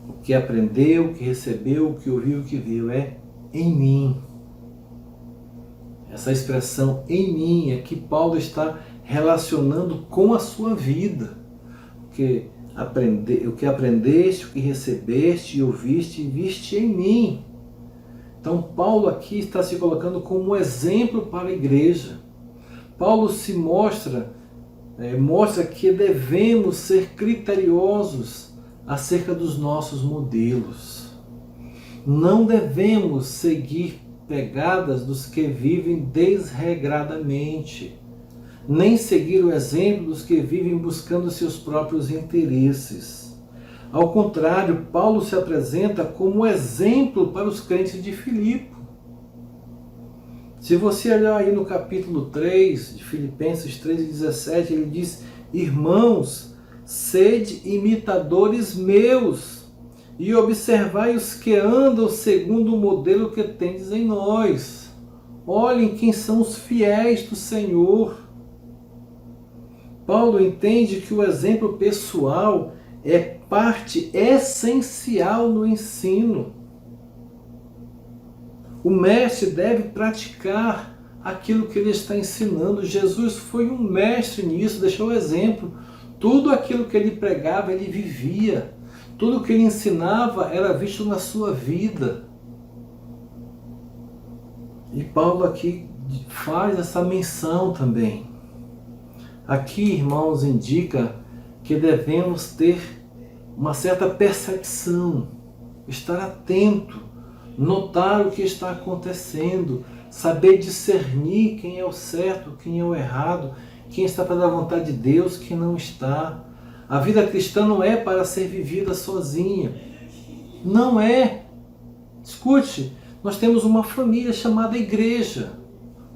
O que aprendeu, o que recebeu, o que ouviu, o que viu, é em mim. Essa expressão em mim é que Paulo está relacionando com a sua vida. O que aprendeste, o que recebeste e ouviste e viste em mim. Então Paulo aqui está se colocando como exemplo para a igreja. Paulo se mostra que devemos ser criteriosos acerca dos nossos modelos. Não devemos seguir pegadas dos que vivem desregradamente, nem seguir o exemplo dos que vivem buscando seus próprios interesses. Ao contrário, Paulo se apresenta como exemplo para os crentes de Filipe. Se você olhar aí no capítulo 3 de Filipenses 3,17, ele diz: irmãos, sede imitadores meus, e observai os que andam segundo o modelo que tendes em nós. Olhem quem são os fiéis do Senhor. Paulo entende que o exemplo pessoal é parte essencial no ensino. O mestre deve praticar aquilo que ele está ensinando. Jesus foi um mestre nisso, deixou o exemplo. Tudo aquilo que ele pregava, ele vivia. Tudo que ele ensinava era visto na sua vida. E Paulo aqui faz essa menção também. Aqui, irmãos, indica que devemos ter uma certa percepção, estar atento, notar o que está acontecendo, saber discernir quem é o certo, quem é o errado, quem está fazendo a vontade de Deus, quem não está. A vida cristã não é para ser vivida sozinha. Não é. Escute, nós temos uma família chamada igreja,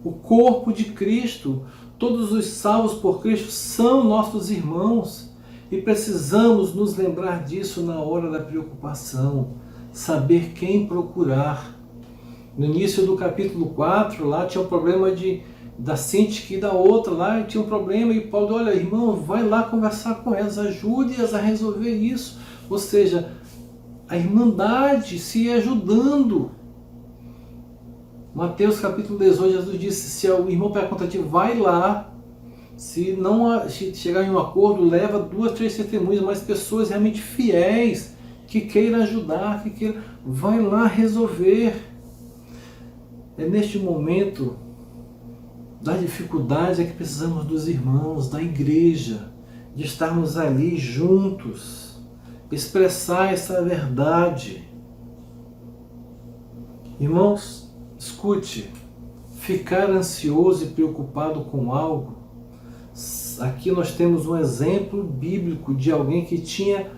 o corpo de Cristo. Todos os salvos por Cristo são nossos irmãos e precisamos nos lembrar disso na hora da preocupação. Saber quem procurar. No início do capítulo 4, lá tinha um problema da Cintia e da outra, lá tinha um problema e Paulo, olha, irmão, vai lá conversar com elas, ajude-as a resolver isso. Ou seja, a irmandade se ajudando. Mateus capítulo 18, Jesus disse, se o irmão pega contra ti, vai lá. Se chegar em um acordo, leva 2, 3 testemunhas, mas pessoas realmente fiéis, que queira ajudar, vai lá resolver. É neste momento da dificuldade é que precisamos dos irmãos, da igreja, de estarmos ali juntos, expressar essa verdade. Irmãos, escute, ficar ansioso e preocupado com algo, aqui nós temos um exemplo bíblico de alguém que tinha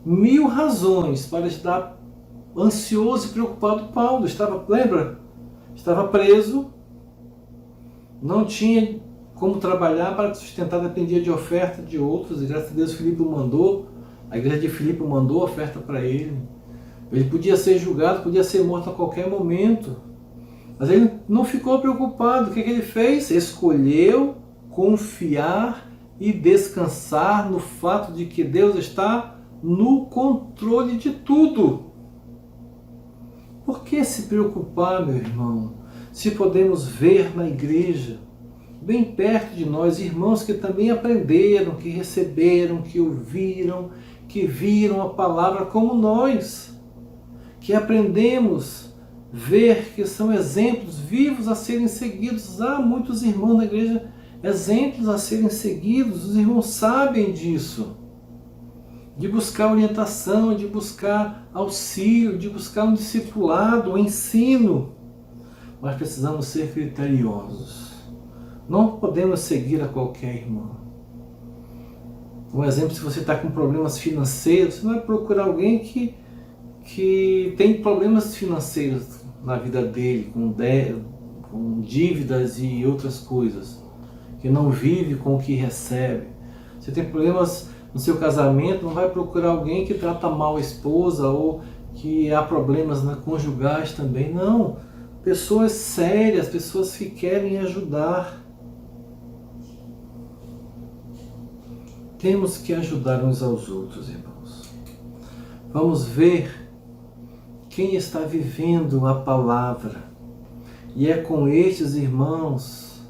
1000 razões para estar ansioso e preocupado. Paulo lembra? Estava preso, não tinha como trabalhar para sustentar dependia de oferta de outros, e graças a Deus a igreja de Filipe mandou oferta para ele. Ele podia ser julgado, podia ser morto a qualquer momento, mas ele não ficou preocupado. O que ele fez? Escolheu confiar e descansar no fato de que Deus está no controle de tudo. Por que se preocupar, meu irmão, se podemos ver na igreja, bem perto de nós, irmãos que também aprenderam, que receberam, que ouviram, que viram a palavra como nós, que aprendemos ver que são exemplos vivos a serem seguidos. Há muitos irmãos na igreja, exemplos a serem seguidos, os irmãos sabem disso, de buscar orientação, de buscar auxílio, de buscar um discipulado, um ensino, mas precisamos ser criteriosos. Não podemos seguir a qualquer irmão. Um exemplo, se você está com problemas financeiros, você vai procurar alguém que tem problemas financeiros na vida dele, com dívidas e outras coisas, que não vive com o que recebe. Você tem problemas no seu casamento, não vai procurar alguém que trata mal a esposa ou que há problemas conjugais também. Não. Pessoas sérias, pessoas que querem ajudar. Temos que ajudar uns aos outros, irmãos. Vamos ver quem está vivendo a palavra. E é com estes irmãos,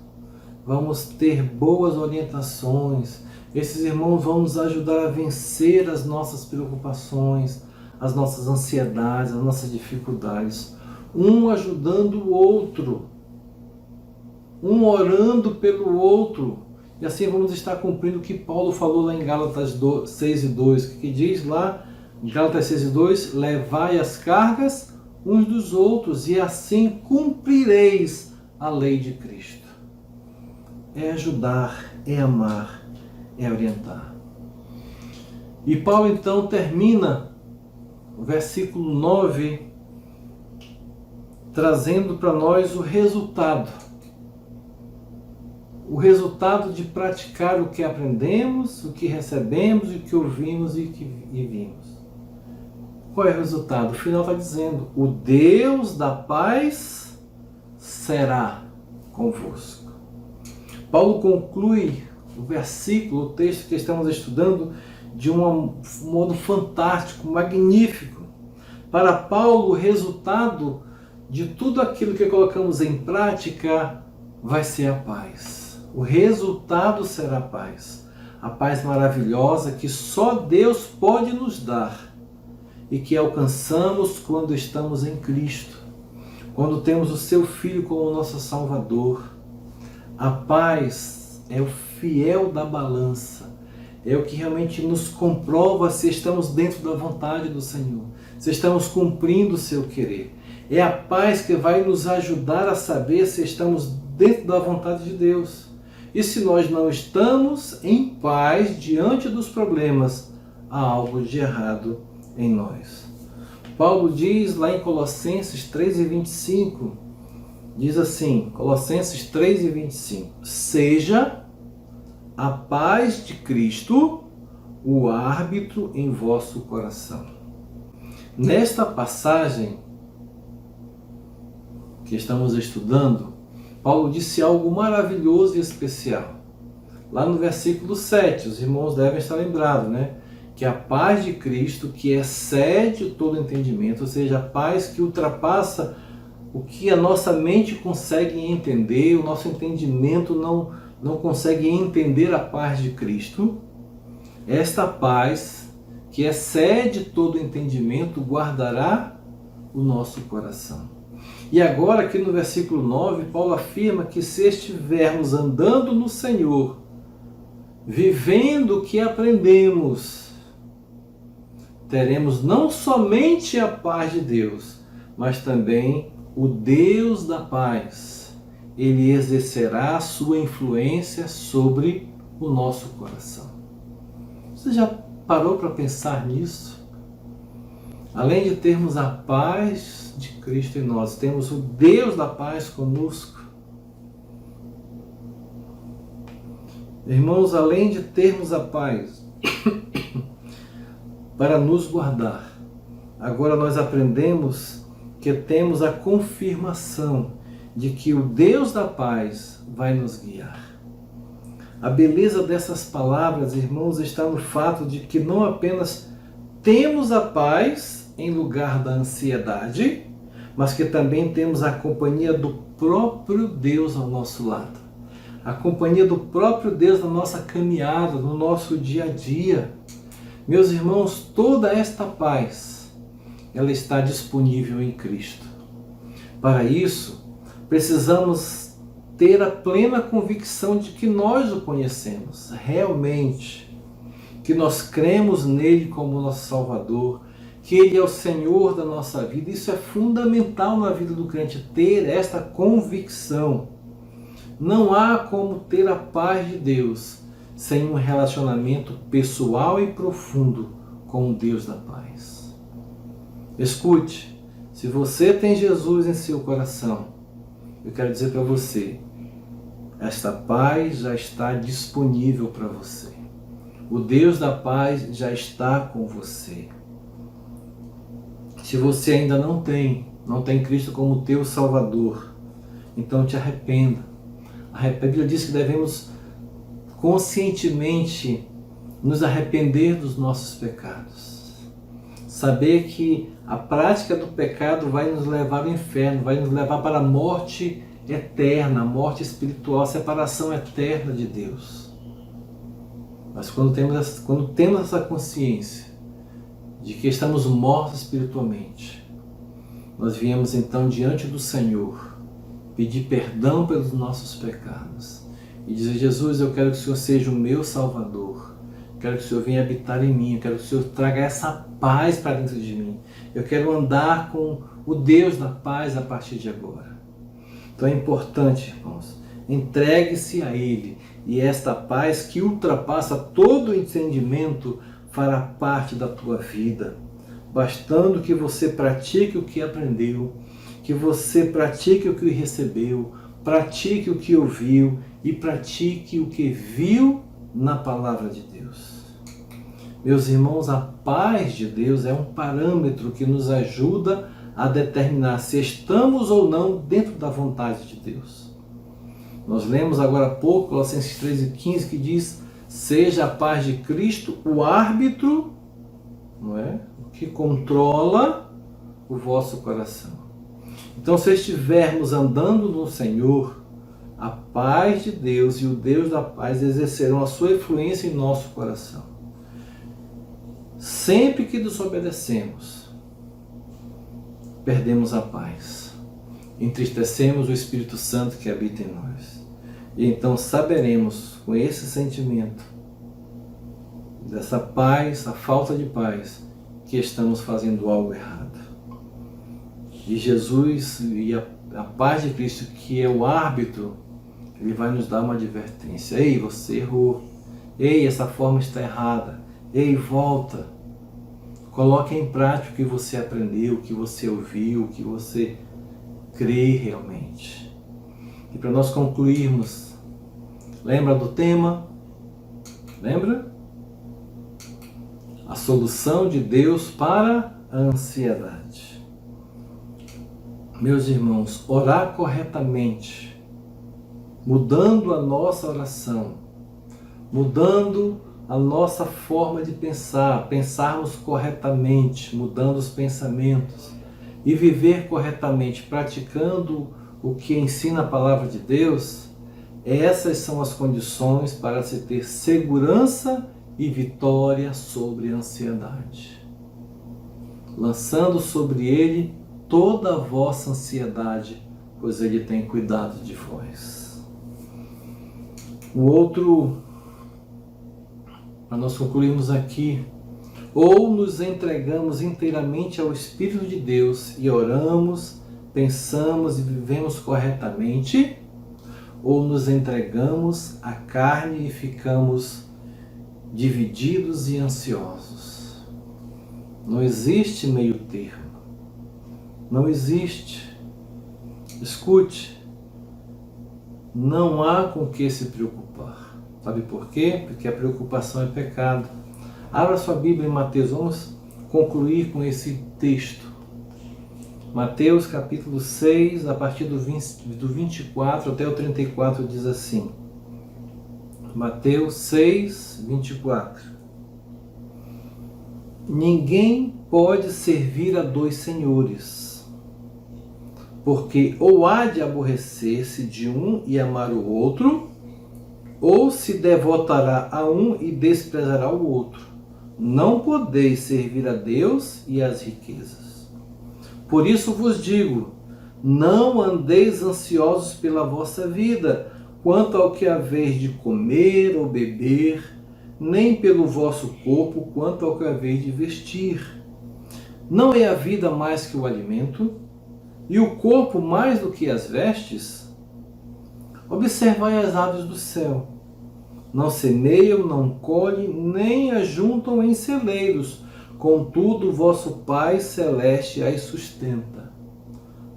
vamos ter boas orientações. Esses irmãos vão nos ajudar a vencer as nossas preocupações, as nossas ansiedades, as nossas dificuldades. Um ajudando o outro. Um orando pelo outro. E assim vamos estar cumprindo o que Paulo falou lá em Gálatas 6:2, que diz lá, em Gálatas 6:2, levai as cargas uns dos outros, e assim cumprireis a lei de Cristo. É ajudar, é amar, é orientar. E Paulo então termina o versículo 9, trazendo para nós o resultado. O resultado de praticar o que aprendemos, o que recebemos, o que ouvimos e que vimos. Qual é o resultado? O final está dizendo: o Deus da paz será convosco. Paulo conclui o versículo, o texto que estamos estudando, de um modo fantástico, magnífico. Para Paulo, o resultado de tudo aquilo que colocamos em prática vai ser a paz. O resultado será a paz. A paz maravilhosa que só Deus pode nos dar e que alcançamos quando estamos em Cristo, quando temos o seu Filho como nosso Salvador. A paz é o fiel da balança, é o que realmente nos comprova se estamos dentro da vontade do Senhor, se estamos cumprindo o seu querer. É a paz que vai nos ajudar a saber se estamos dentro da vontade de Deus. E se nós não estamos em paz diante dos problemas, há algo de errado em nós. Paulo diz lá em Colossenses 3:25, diz assim, Colossenses 3:25, seja a paz de Cristo o árbitro em vosso coração. Nesta passagem que estamos estudando, Paulo disse algo maravilhoso e especial. Lá no versículo 7, os irmãos devem estar lembrados, né? Que a paz de Cristo, que excede todo entendimento, ou seja, a paz que ultrapassa o que a nossa mente consegue entender, o nosso entendimento não consegue entender a paz de Cristo. Esta paz, que excede todo entendimento, guardará o nosso coração. E agora, aqui no versículo 9, Paulo afirma que se estivermos andando no Senhor, vivendo o que aprendemos, teremos não somente a paz de Deus, mas também o Deus da paz. Ele exercerá a sua influência sobre o nosso coração. Você já parou para pensar nisso? Além de termos a paz de Cristo em nós, temos o Deus da paz conosco. Irmãos, além de termos a paz para nos guardar, agora nós aprendemos que temos a confirmação de que o Deus da paz vai nos guiar. A beleza dessas palavras, irmãos, está no fato de que não apenas temos a paz em lugar da ansiedade, mas que também temos a companhia do próprio Deus ao nosso lado. A companhia do próprio Deus na nossa caminhada, no nosso dia a dia. Meus irmãos, toda esta paz, ela está disponível em Cristo. Para isso, precisamos ter a plena convicção de que nós o conhecemos realmente, que nós cremos nele como nosso Salvador, que ele é o Senhor da nossa vida. Isso é fundamental na vida do crente, ter esta convicção. Não há como ter a paz de Deus sem um relacionamento pessoal e profundo com o Deus da paz. Escute, se você tem Jesus em seu coração, eu quero dizer para você, esta paz já está disponível para você. O Deus da paz já está com você. Se você ainda não tem Cristo como teu Salvador, então te arrependa. A Bíblia diz que devemos conscientemente nos arrepender dos nossos pecados. Saber que a prática do pecado vai nos levar ao inferno, vai nos levar para a morte eterna, a morte espiritual, a separação eterna de Deus. Mas quando temos essa consciência de que estamos mortos espiritualmente, nós viemos então diante do Senhor pedir perdão pelos nossos pecados e dizer: Jesus, eu quero que o Senhor seja o meu Salvador, quero que o Senhor venha habitar em mim, eu quero que o Senhor traga essa paz para dentro de mim, eu quero andar com o Deus da paz a partir de agora. Então é importante, irmãos, entregue-se a Ele, e esta paz que ultrapassa todo o entendimento fará parte da tua vida, bastando que você pratique o que aprendeu, que você pratique o que recebeu, pratique o que ouviu e pratique o que viu na palavra de Deus. Meus irmãos, a paz de Deus é um parâmetro que nos ajuda a determinar se estamos ou não dentro da vontade de Deus. Nós lemos agora há pouco, Colossenses 3:15, que diz: seja a paz de Cristo o árbitro, não é? O que controla o vosso coração. Então, se estivermos andando no Senhor, a paz de Deus e o Deus da paz exercerão a sua influência em nosso coração. Sempre que desobedecemos, perdemos a paz, entristecemos o Espírito Santo que habita em nós. E então saberemos, com esse sentimento, dessa paz, a falta de paz, que estamos fazendo algo errado. E Jesus e a paz de Cristo, que é o árbitro, ele vai nos dar uma advertência. Ei, você errou. Ei, essa forma está errada. Ei, volta. Coloque em prática o que você aprendeu, o que você ouviu, o que você crê realmente. E para nós concluirmos, lembra do tema? Lembra? A solução de Deus para a ansiedade. Meus irmãos, orar corretamente, mudando a nossa oração, mudando a nossa forma de pensar, pensarmos corretamente, mudando os pensamentos e viver corretamente, praticando o que ensina a palavra de Deus, essas são as condições para se ter segurança e vitória sobre a ansiedade. Lançando sobre ele toda a vossa ansiedade, pois ele tem cuidado de vós. O outro, para nós concluirmos aqui, ou nos entregamos inteiramente ao Espírito de Deus e oramos, pensamos e vivemos corretamente, ou nos entregamos à carne e ficamos divididos e ansiosos. Não existe meio termo. Não existe. Escute, não há com que se preocupar. Sabe por quê? Porque a preocupação é pecado. Abra sua Bíblia em Mateus, vamos concluir com esse texto. Mateus capítulo 6, a partir do 24 até o 34, diz assim. Mateus 6, 24. Ninguém pode servir a dois senhores, porque ou há de aborrecer-se de um e amar o outro, ou se devotará a um e desprezará o outro. Não podeis servir a Deus e às riquezas. Por isso vos digo, não andeis ansiosos pela vossa vida, quanto ao que haveis de comer ou beber, nem pelo vosso corpo, quanto ao que haveis de vestir. Não é a vida mais que o alimento, e o corpo mais do que as vestes? Observai as aves do céu. Não semeiam, não colhem, nem ajuntam em celeiros, contudo, vosso Pai Celeste as sustenta.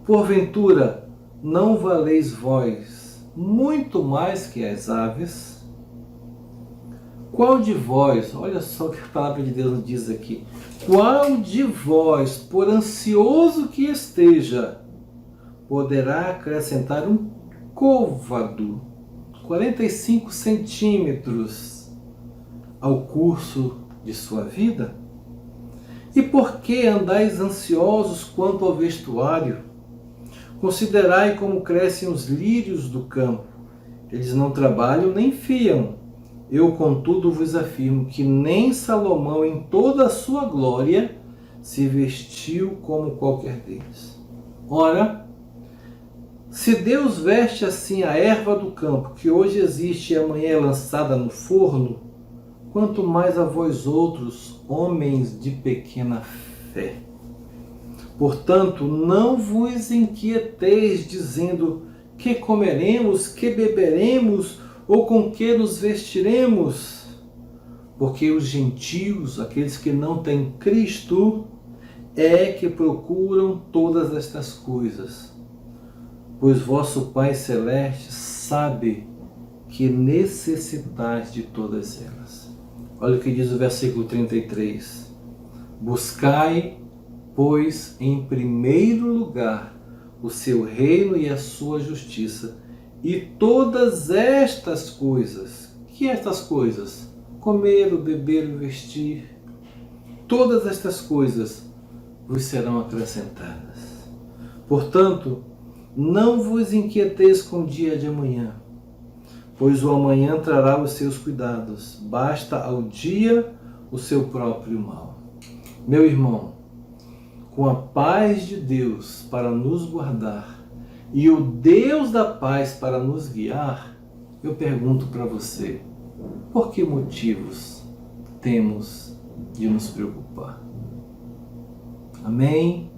Porventura, não valeis vós muito mais que as aves? Qual de vós, olha só o que a palavra de Deus nos diz aqui, qual de vós, por ansioso que esteja, poderá acrescentar um côvado, 45 centímetros, ao curso de sua vida? E por que andais ansiosos quanto ao vestuário? Considerai como crescem os lírios do campo. Eles não trabalham nem fiam. Eu, contudo, vos afirmo que nem Salomão, em toda a sua glória, se vestiu como qualquer deles. Ora, se Deus veste assim a erva do campo, que hoje existe e amanhã é lançada no forno, quanto mais a vós outros, homens de pequena fé. Portanto, não vos inquieteis, dizendo, que comeremos, que beberemos, ou com que nos vestiremos? Porque os gentios, aqueles que não têm Cristo, é que procuram todas estas coisas. Pois vosso Pai Celeste sabe que necessitais de todas elas. Olha o que diz o versículo 33. Buscai, pois, em primeiro lugar o seu reino e a sua justiça, e todas estas coisas, que estas coisas? Comer, beber, vestir, todas estas coisas vos serão acrescentadas. Portanto, não vos inquieteis com o dia de amanhã, pois o amanhã trará os seus cuidados. Basta ao dia o seu próprio mal. Meu irmão, com a paz de Deus para nos guardar e o Deus da paz para nos guiar, eu pergunto para você, por que motivos temos de nos preocupar? Amém?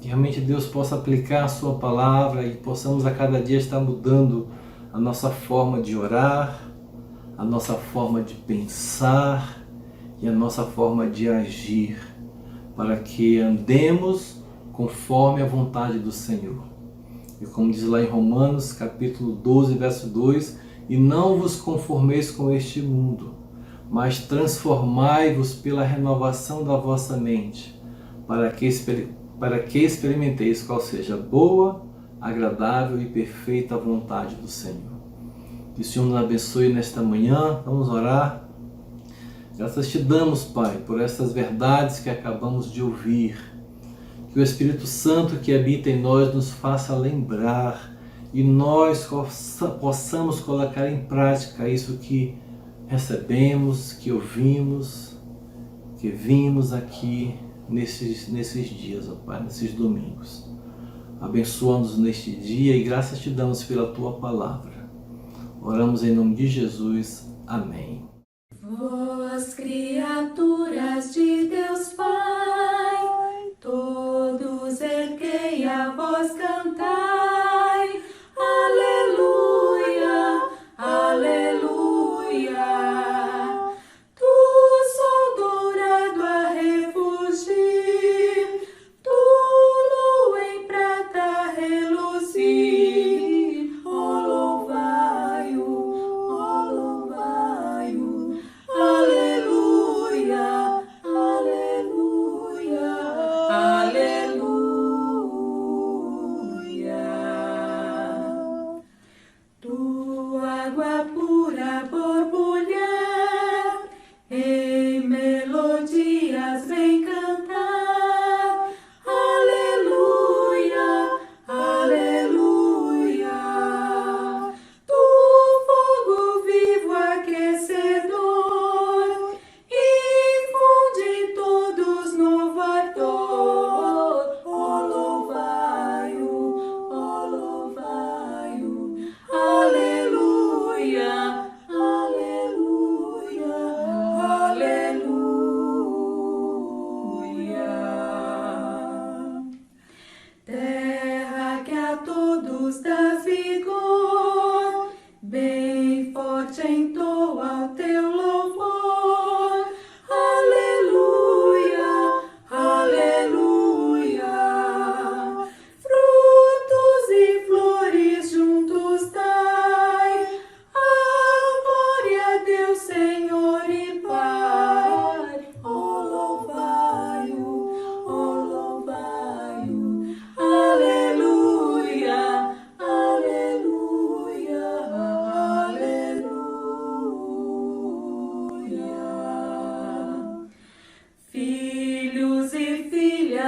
Que realmente Deus possa aplicar a sua palavra e possamos a cada dia estar mudando a nossa forma de orar, a nossa forma de pensar e a nossa forma de agir, para que andemos conforme a vontade do Senhor. E como diz lá em Romanos, capítulo 12, verso 2, e não vos conformeis com este mundo, mas transformai-vos pela renovação da vossa mente, para que experimenteis qual seja a boa, agradável e perfeita vontade do Senhor. Que o Senhor nos abençoe nesta manhã. Vamos orar. Graças te damos, Pai, por estas verdades que acabamos de ouvir. Que o Espírito Santo que habita em nós nos faça lembrar e nós possamos colocar em prática isso que recebemos, que ouvimos, que vimos aqui nesses dias, ó Pai, nesses domingos. Abençoa-nos neste dia e graças te damos pela tua palavra. Oramos em nome de Jesus. Amém. Vós, criaturas de Deus Pai, todos erguei a voz, cantai, aleluia, aleluia. Tu, sol dourado a refugir, tu, lua em prata reluzir, ó louvai-o, ó louvai-o.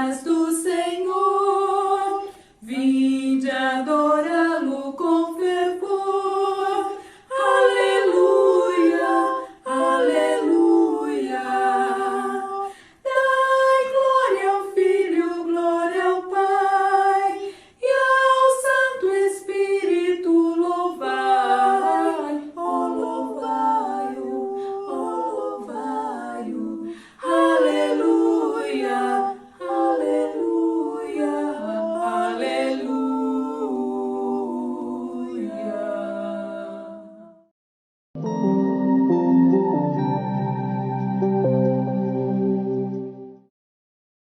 das doenças.